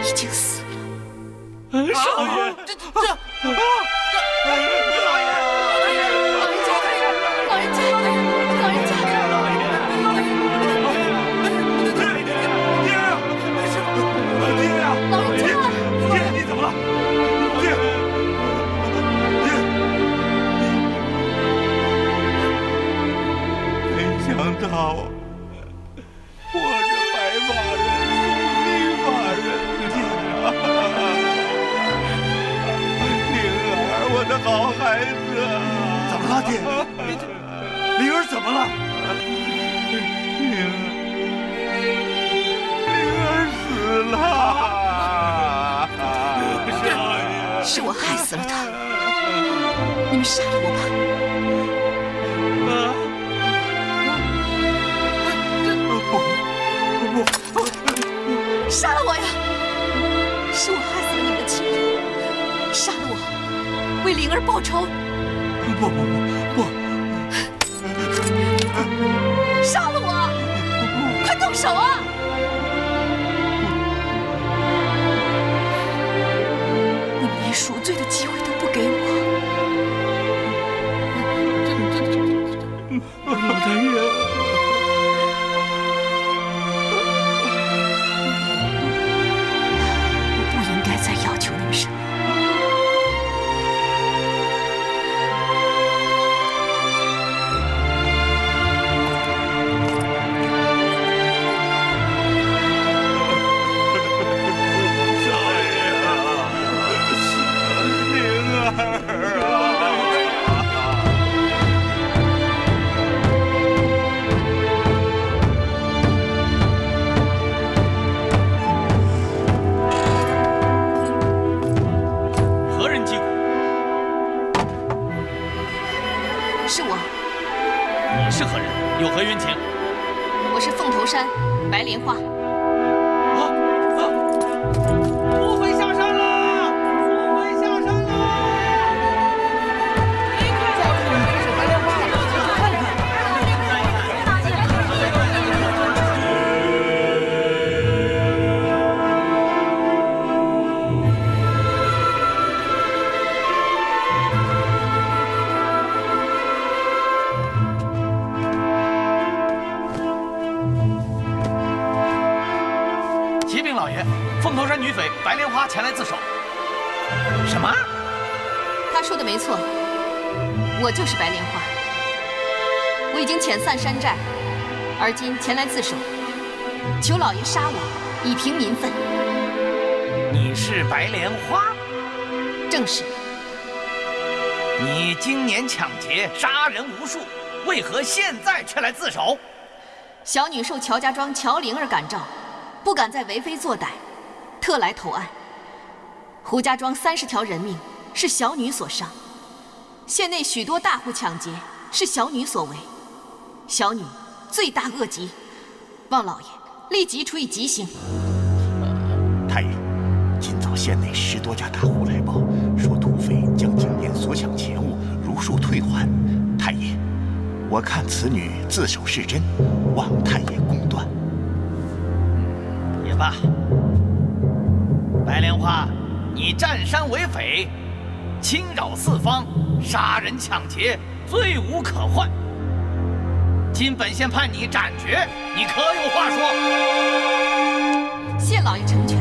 已经死了。少爷，的好孩子。怎么了，爹？灵儿怎么了？灵儿死了。是我害死了他，你们杀了我吧！杀了我呀！是我害死了你们的亲人，杀了我，为灵儿报仇！不！杀了我！快动手啊！你们连赎罪的机会都不给我！老太爷。再要求你们什么？是我。你是何人？有何冤情？我是凤头山白莲花。土匪下山了！土匪下山了！是白莲花，看启禀老爷，凤头山女匪白莲花前来自首。什么？他说的没错，我就是白莲花。我已经遣散山寨，而今前来自首，求老爷杀我，以平民愤。你是白莲花？正是。你经年抢劫，杀人无数，为何现在却来自首？小女受乔家庄乔灵儿感召，不敢再为非作歹，特来投案。胡家庄30条人命是小女所伤，县内许多大户抢劫是小女所为，小女罪大恶极，望老爷立即处以极刑。太爷，今早县内10多家大户来报，说土匪将今年所抢钱物如数退还。太爷，我看此女自首是真，望太爷公断。也罢，白莲花，你占山为匪，侵扰四方，杀人抢劫，罪无可逭。今本县判你斩决，你可有话说？谢老爷成全。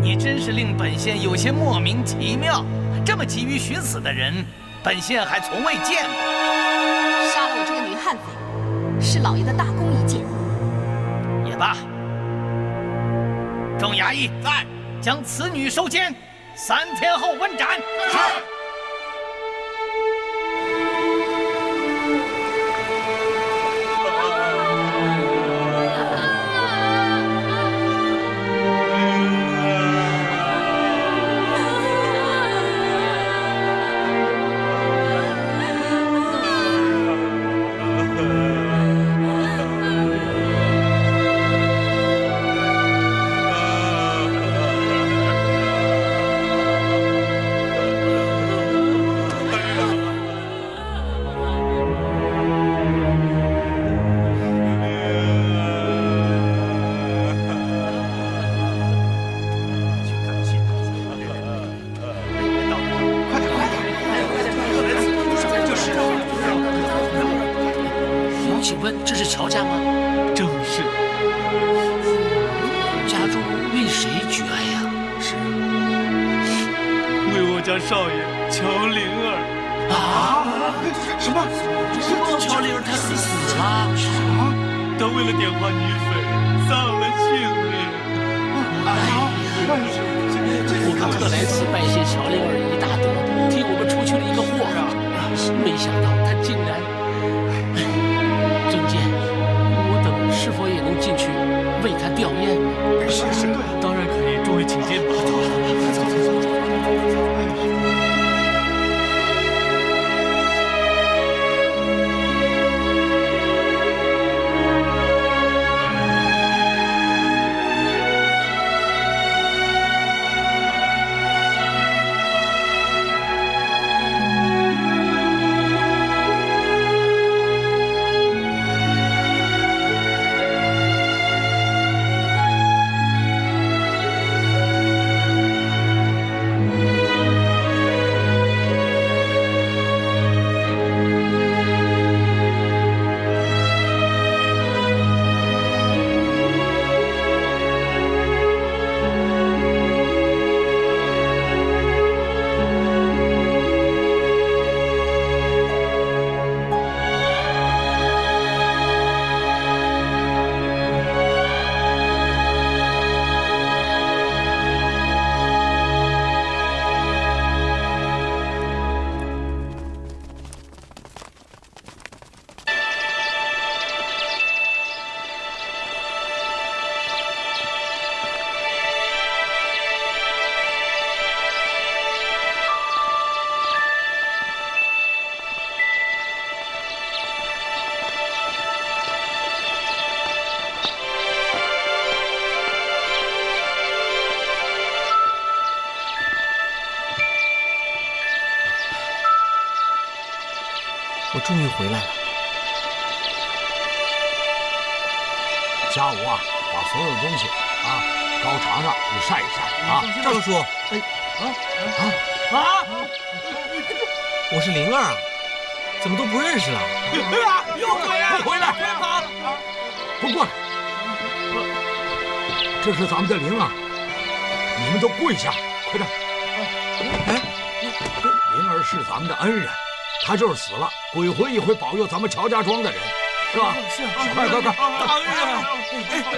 你真是令本县有些莫名其妙，这么急于寻死的人，本县还从未见过。杀了我这个女悍匪，是老爷的大功一件。也罢，众衙役在，将此女收监，3天后问斩。是。请问这是乔家吗？正是。家中为谁举哀呀？是为我家少爷乔灵儿。啊？什么？乔灵儿她死了？啊？她为了点化女匪，丧了性命。哎呀！我们特来此拜谢乔灵儿一大德，替我们除去了一个祸，没想到他竟然……正见，我等是否也能进去为他吊唁？是，当然可以，众位请进吧。走。我终于回来了。下午啊，把所有东西高场上你晒一晒啊。赵叔，我是灵儿啊，怎么都不认识了？又回来！都过来！这是咱们的灵儿，你们都跪下，快点！灵儿是咱们的恩人。他就是死了，鬼魂也会保佑咱们乔家庄的人，是吧？是，快！大恩人！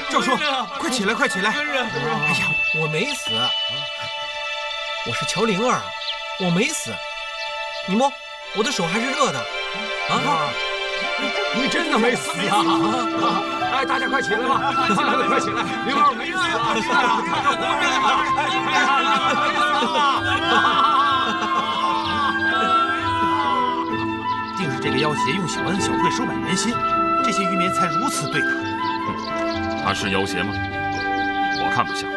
赵叔，快起来！恩人！哎呀，我没死，我是乔灵儿，我没死。你摸，我的手还是热的。你真的没死啊！哎，大家快起来吧！快起来！灵儿没死。定是这个妖邪用小恩小惠收买人心，这些渔民才如此对他。他是妖邪吗？我看不像。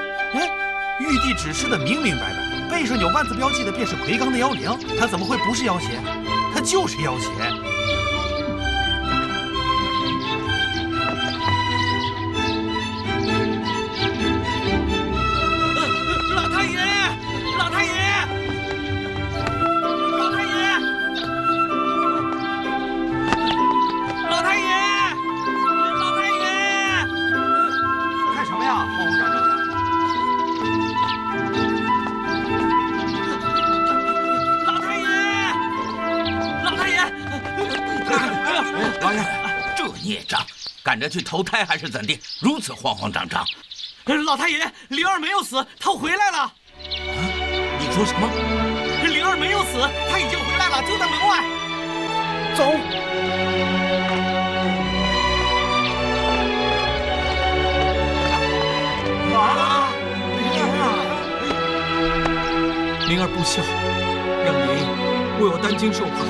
玉帝指示的明明白白，背上有万字标记的便是魁罡的妖灵，他怎么会不是妖邪？他就是妖邪。老太爷！看什么呀，慌慌张张的？老爷，这孽障，赶着去投胎还是怎地？如此慌慌张张。老太爷，灵儿没有死，她回来了。你说什么？灵儿没有死，她已经回来了，就在门外。走。灵儿不孝，让爷爷为我担惊受怕。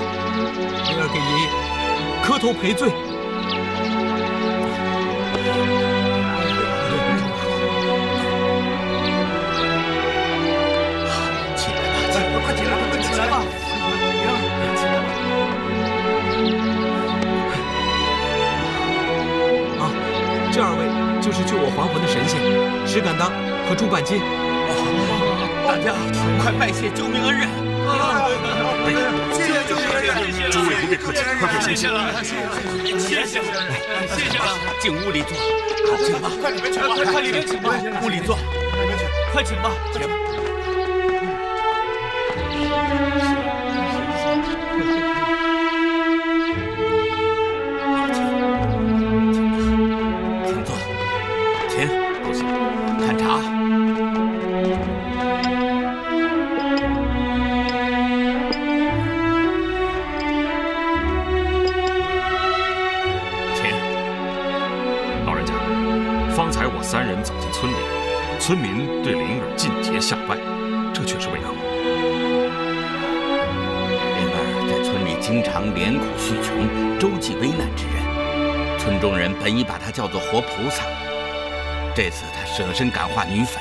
灵儿给爷爷磕头赔罪。起来吧，快起来吧，快起来吧！灵儿，起来吧！这二位就是救我还魂的神仙，石敢当和猪半斤。大家快拜谢救命恩人！谢谢救命恩人！诸位不必客气，快行谢了，谢谢了，进屋里坐。好，请吧，快里面请吧，快里面请吧，屋里坐，快请吧，请。请坐，请，看茶。3人走进村里，村民对灵儿进阶下拜，这却是为何？灵儿在村里经常怜苦恤穷，周济危难之人，村中人本已把她叫做活菩萨。这次她舍身感化女匪，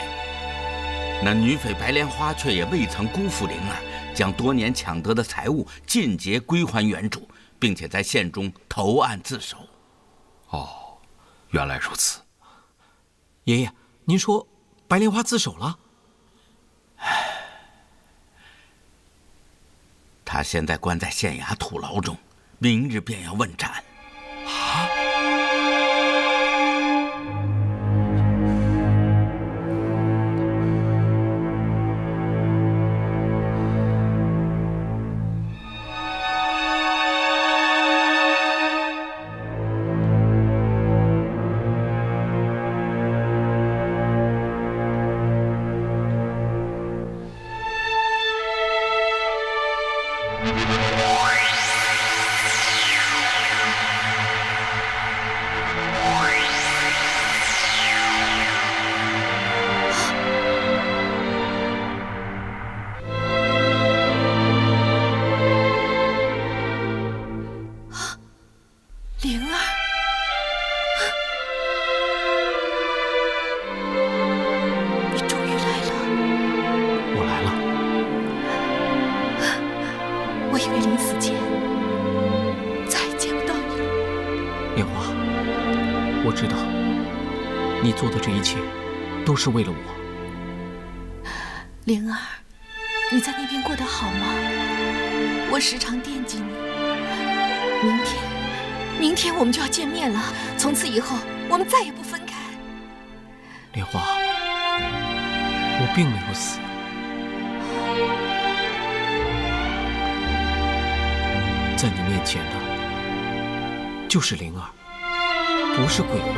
那女匪白莲花却也未曾辜负灵儿，将多年抢得的财物尽皆归还原主，并且在县中投案自首。哦，原来如此。爷爷，您说白莲花自首了？她现在关在县衙土牢中，明日便要问斩。啊！做的这一切，都是为了我。灵儿，你在那边过得好吗？我时常惦记你。明天我们就要见面了，从此以后我们再也不分开。莲花，我并没有死。在你面前的，就是灵儿，不是鬼魂。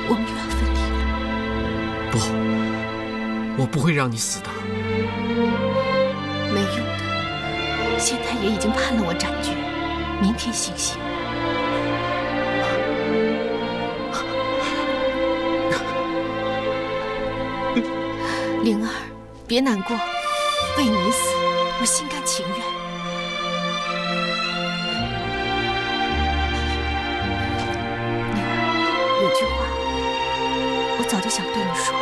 我们又要分离了。不，我不会让你死的。没用的，县太爷已经判了我斩决，明天行刑。灵儿，别难过，为你死，我心甘情愿。灵儿，有句话。我早就想对你说，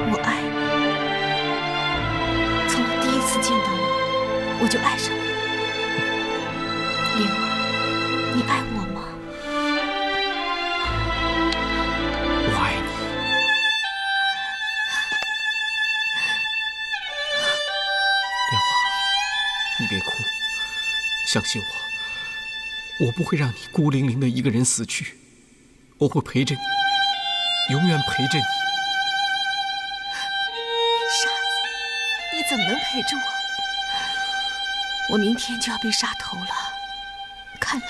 我爱你。从我第一次见到你，我就爱上了你。灵儿，你爱我吗？我爱你。莲花，你别哭，相信我。我不会让你孤零零的一个人死去，我会陪着你，永远陪着你。傻子，你怎么能陪着我？我明天就要被杀头了，看来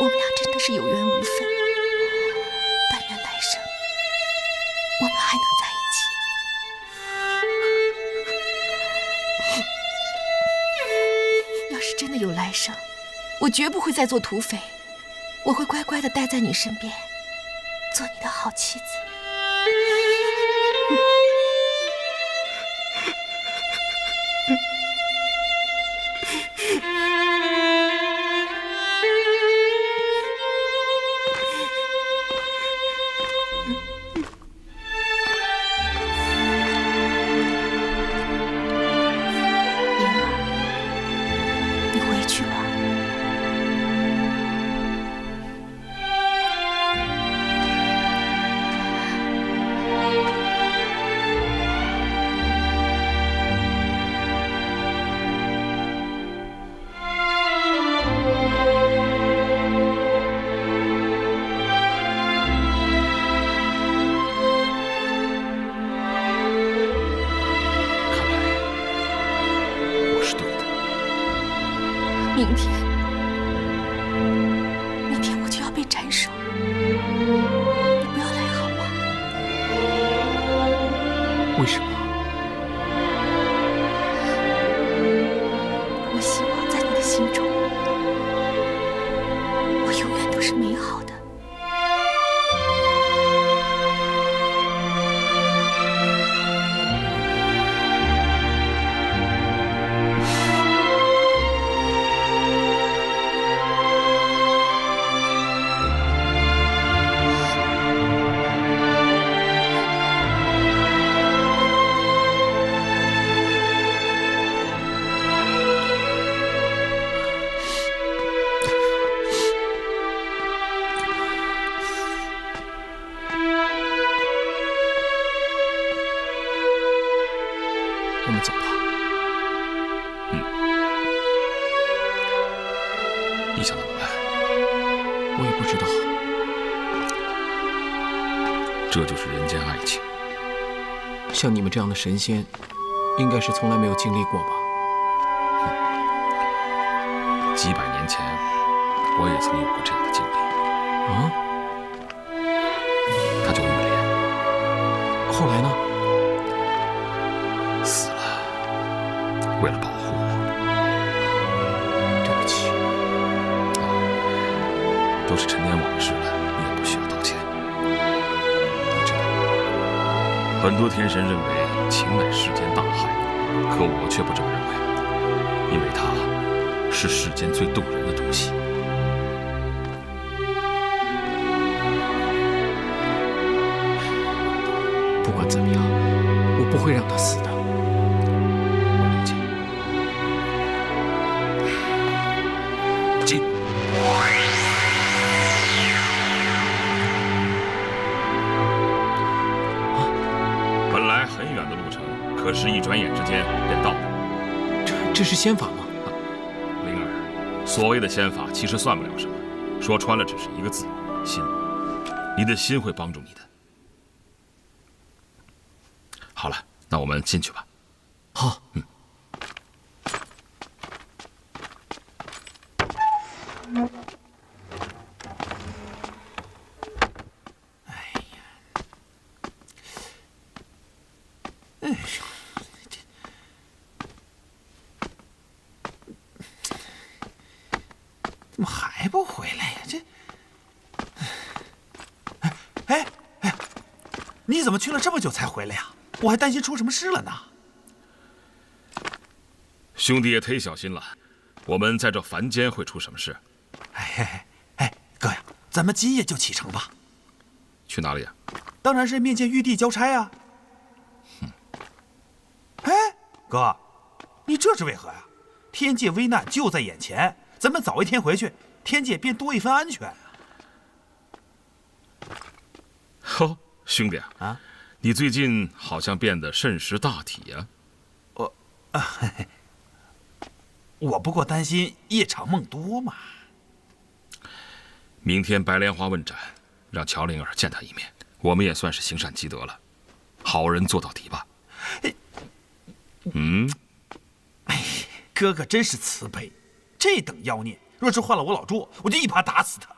我们俩真的是有缘无分。但愿来生我们还能在一起。要是真的有来生，我绝不会再做土匪，我会乖乖地待在你身边，做你的好妻子。灵儿，你回去吧。明天我就要被斩首。心中，我永远都是美好的。我们走吧。你想怎么办？我也不知道。这就是人间爱情。像你们这样的神仙，应该是从来没有经历过吧？几百年前，我也曾有过这样的经历。啊？他叫玉莲。后来呢？死了。为了保护我。对不起。都是陈年往事了，你也不需要道歉。你知道，很多天神认为情乃世间大害，可我却不这么认为，因为它是世间最动人的东西。不管怎么样，我不会让他死的。我理解。进。本来很远的路程，可是一转眼之间便到了。这是仙法吗？灵儿，所谓的仙法其实算不了什么，说穿了只是一个字：心。你的心会帮助你的。好了，那我们进去吧。好。怎么还不回来呀？这，哎，你怎么去了这么久才回来呀？我还担心出什么事了呢。兄弟也忒小心了，我们在这凡间会出什么事？哎，哥呀，咱们今夜就启程吧。去哪里呀？当然是面见玉帝交差啊。哎，哥，你这是为何呀？天界危难就在眼前。咱们早一天回去，天界便多一分安全。哦，兄弟啊，你最近好像变得甚是大体呀。我不过担心夜长梦多嘛。明天白莲花问斩，让乔灵儿见他一面，我们也算是行善积德了。好人做到底吧。哥哥真是慈悲。这等妖孽，若是换了我老朱，我就一耙打死他。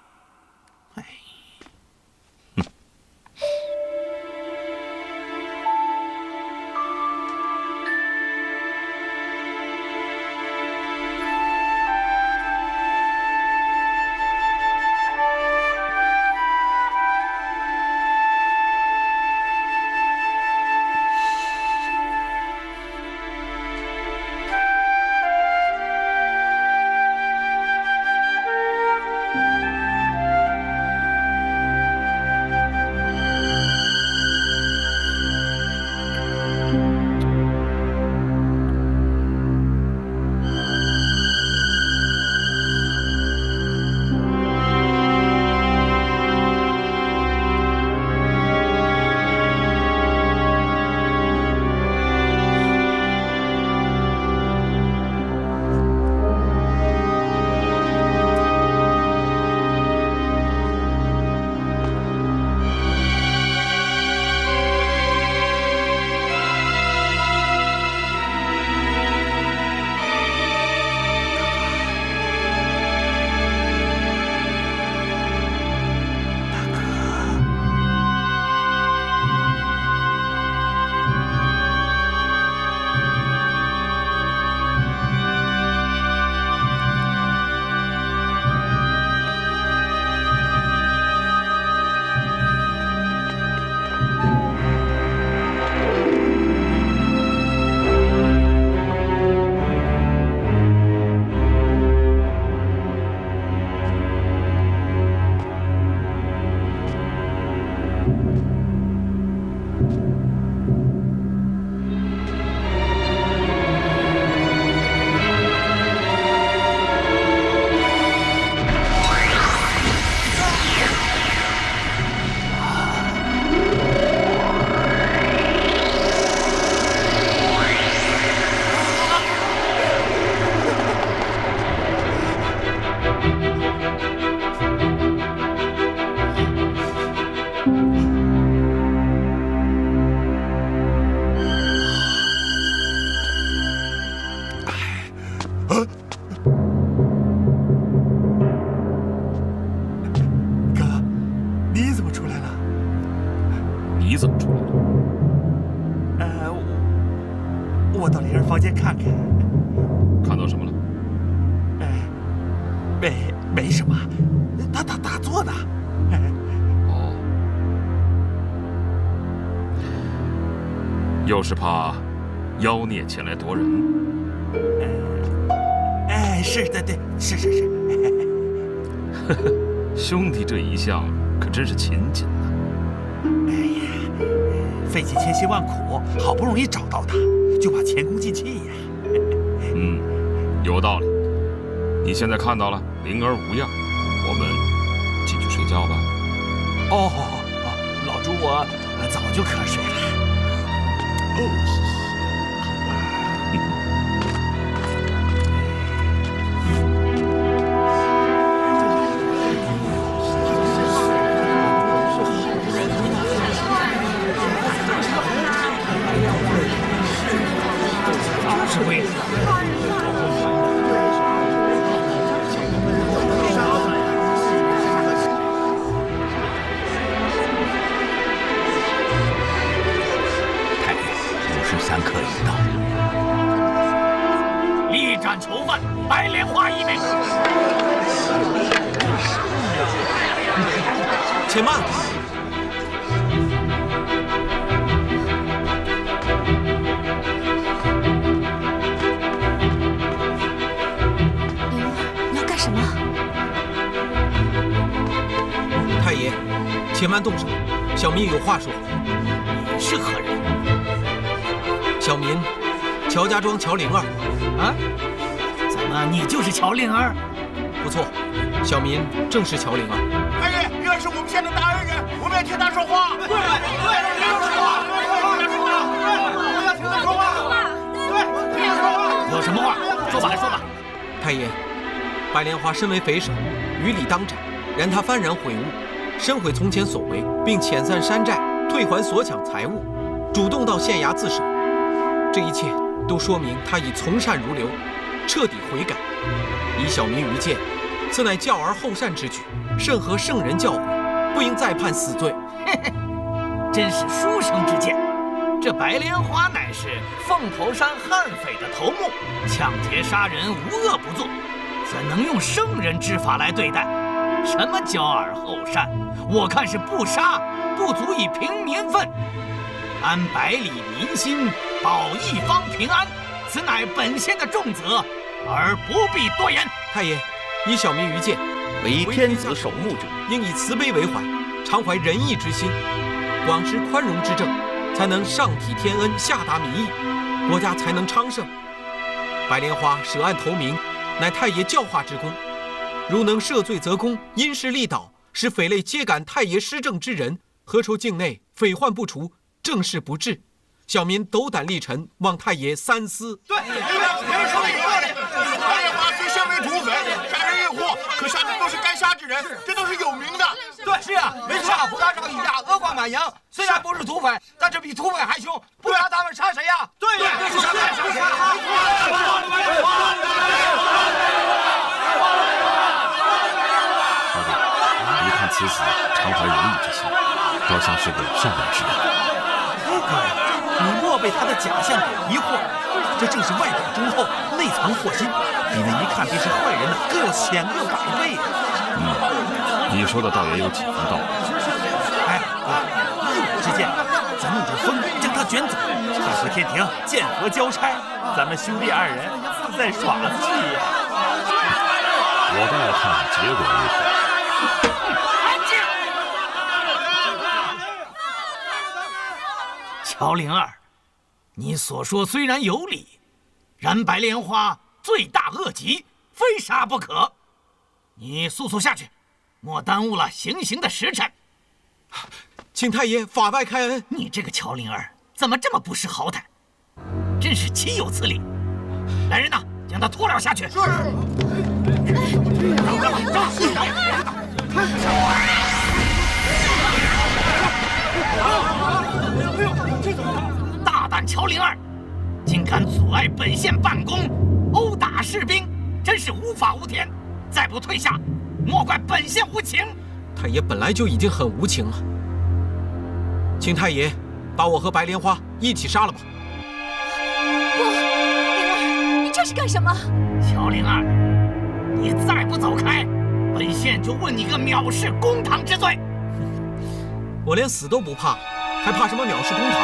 我到灵儿房间看看。看到什么了？没什么，他打坐呢。哦，又是怕妖孽前来夺人。是的，对，是。呵呵，兄弟这一向可真是勤谨呐。费尽千辛万苦，好不容易找到他，就怕前功尽弃呀。有道理。你现在看到了，灵儿无恙，我们进去睡觉吧。哦，老朱我早就瞌睡了。是为了太爷，53刻已到，力斩囚犯白莲花1名。且慢！太爷，且慢动手，小民有话说。你是何人？小民，乔家庄乔灵儿。啊？怎么你就是乔灵儿？不错，小民正是乔灵儿。太爷，灵儿是我们县的大恩人，我们要听他说话。对，有什么话，说吧，来说吧。太爷，白莲花身为匪首，于理当斩，然他幡然悔悟，深悔从前所为，并遣散山寨，退还所抢财物，主动到县衙自首。这一切都说明他已从善如流，彻底悔改。以小民愚见，此乃教而后善之举，甚合圣人教诲，不应再判死罪。真是书生之见。这白莲花乃是凤头山悍匪的头目，抢劫杀人无恶不作，怎能用圣人之法来对待？什么教而后善？我看是不杀不足以平民愤，安百里民心，保一方平安，此乃本县的重责，而不必多言。太爷，以小民愚见，为天子守墓者，应以慈悲为怀，常怀仁义之心，广施宽容之政，才能上体天恩，下达民意，国家才能昌盛。白莲花舍案投明，乃太爷教化之功。如能赦罪则功，因势利导，使匪类皆感太爷施政之仁，何愁境内匪患不除，政事不治？小民斗胆力陈，望太爷三思。对，没说的有道理。白莲花虽身为土匪，杀人越货，可杀的都是该杀之人，这都是有名的。对，是啊，没错，胡大少一家恶贯满盈，虽然不是土匪，但这比土匪还凶，不杀他们杀谁呀？对，就是杀谁。一看此子常怀仁义之心，倒像是个善良之人。哥呀，你莫被他的假象给迷惑，这正是外表忠厚，内藏祸心，比那一看便是坏人的更要险恶100倍。你说的倒也有几分道理。哎，依我之见，咱弄阵风将他卷走，再和天庭见合交差，咱们兄弟2人自在耍子去呀。我倒要看看结果如何。乔灵儿，你所说虽然有理，然白莲花罪大恶极，非杀不可。你速速下去，莫耽误了行刑的时辰。请太爷法外开恩。你这个乔灵儿怎么这么不识好歹？真是岂有此理！来人呐，将他拖了下去。是。大胆乔灵儿，竟敢阻碍本县办公，殴打士兵，真是无法无天！再不退下，莫怪本县无情。太爷本来就已经很无情了，请太爷把我和白莲花一起杀了吧。不。是干什么？乔灵儿，你再不走开，本县就问你个藐视公堂之罪。我连死都不怕，还怕什么藐视公堂？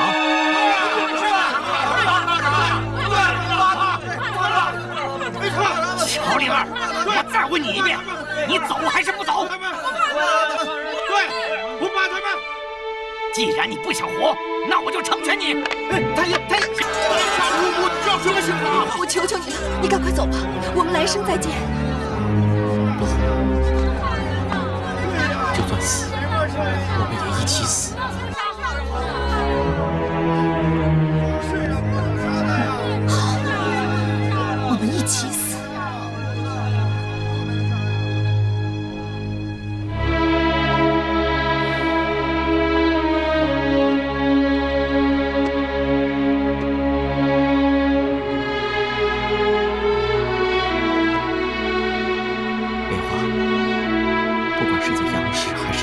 乔灵儿，我再问你一遍，你走还是不走？对，不怕他们。既然你不想活，那我就成全你。他我叫什么刑罚？我求求你了，你赶快走吧，我们来生再见。不，就算死，我们也一起死。好，我们一起死。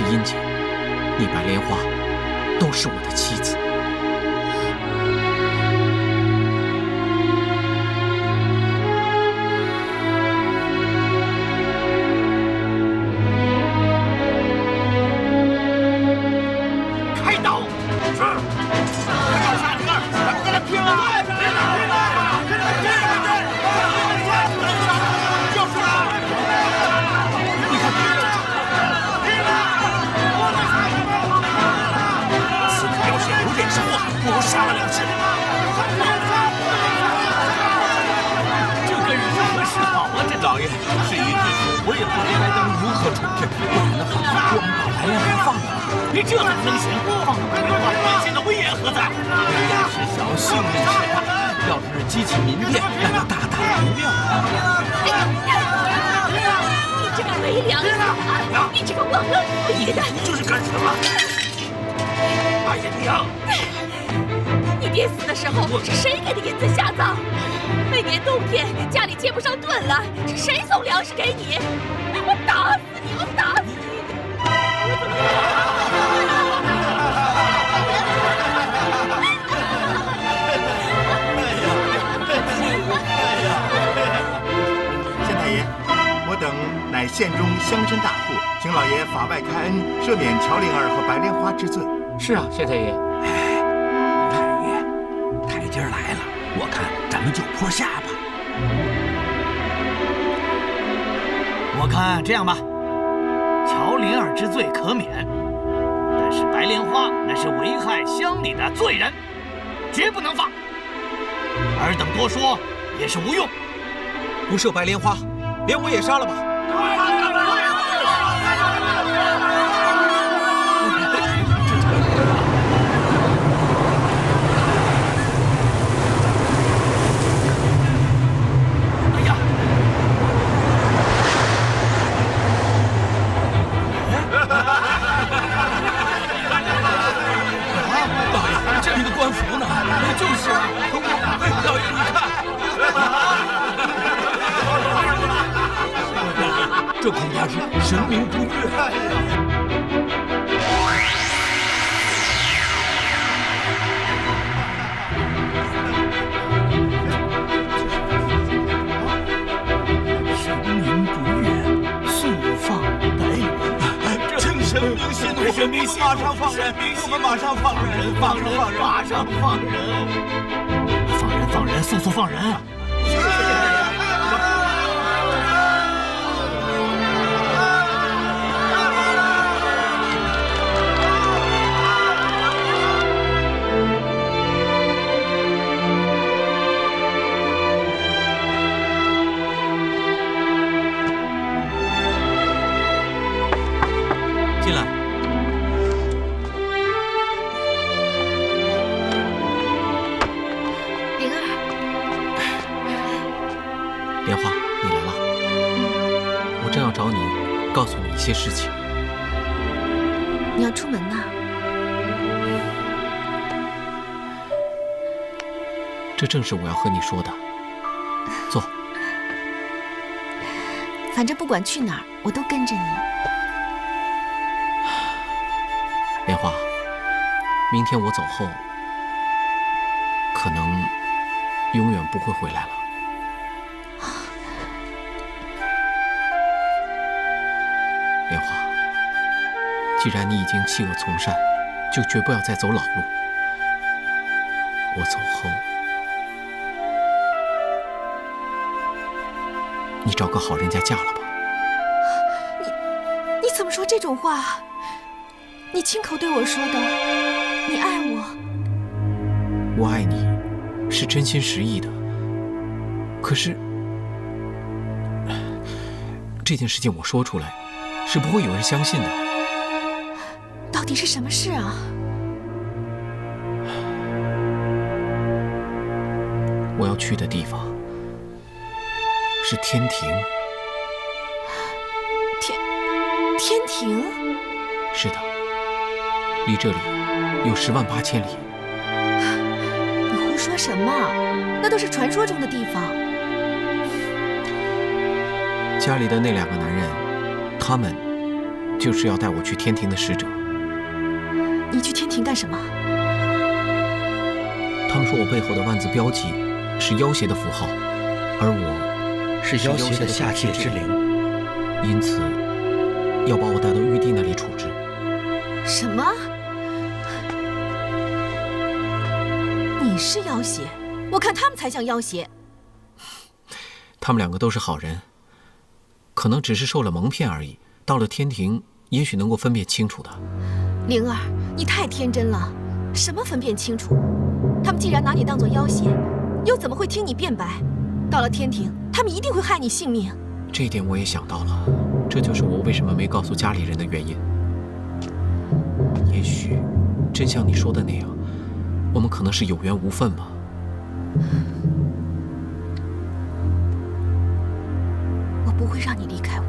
阴间，你白莲花都是我的妻子。开刀！是。要杀灵儿，咱们跟他拼了！不如杀了两只。这个人何是好啊？这老爷，事已至此，我也不知该当如何处置，不然的话，我们把白莲花放了。你这怎么能行？放了白莲花，本县的威严何在？是想性命且大，要是激起民变，那就大大不妙。你这个没良心的，你这个忘恩负义的！你这是干什么？大爷娘！你爹死的时候是谁给的银子下葬？每年冬天家里接不上盾了，是谁送粮食给你？我打死你！我打死你！县太爷，我等乃县中乡绅大户，请老爷法外开恩，赦免乔灵儿和白莲花之罪。是啊，县太爷。台阶来了，我看咱们就坡下吧。我看这样吧，乔灵儿之罪可免，但是白莲花乃是危害乡里的罪人，绝不能放。尔等多说也是无用。不赦白莲花，连我也杀了吧。官服呢？就是啊，老爷你看，这恐怕是神明不悦。神明不悦，速放白莲。请神明息怒，神明息怒，马上放人，我们马上放人，放人，马上放人，放人，速速放人！进来。灵儿，莲花，你来了。我正要找你，告诉你一些事情。你要出门呐？这正是我要和你说的。坐。反正不管去哪儿，我都跟着你。莲花，明天我走后，可能永远不会回来了。既然你已经弃恶从善，就绝不要再走老路。我走后，你找个好人家嫁了吧。你怎么说这种话？你亲口对我说的，你爱我。我爱你，是真心实意的。可是，这件事情我说出来，是不会有人相信的。到底是什么事啊？我要去的地方是天庭。天庭？是的，离这里有108000里。你胡说什么？那都是传说中的地方。家里的那2个男人，他们就是要带我去天庭的使者。你去天庭干什么？他们说我背后的万字标记是妖邪的符号，而我是妖邪的下界之灵，因此要把我带到玉帝那里处置。什么？你是妖邪？我看他们才像妖邪。他们2个都是好人。可能只是受了蒙骗而已，到了天庭，也许能够分辨清楚的。灵儿，你太天真了，什么分辨清楚？他们既然拿你当作妖邪，又怎么会听你辩白？到了天庭，他们一定会害你性命。这一点我也想到了，这就是我为什么没告诉家里人的原因。也许，真像你说的那样，我们可能是有缘无分吧。我不会让你离开我。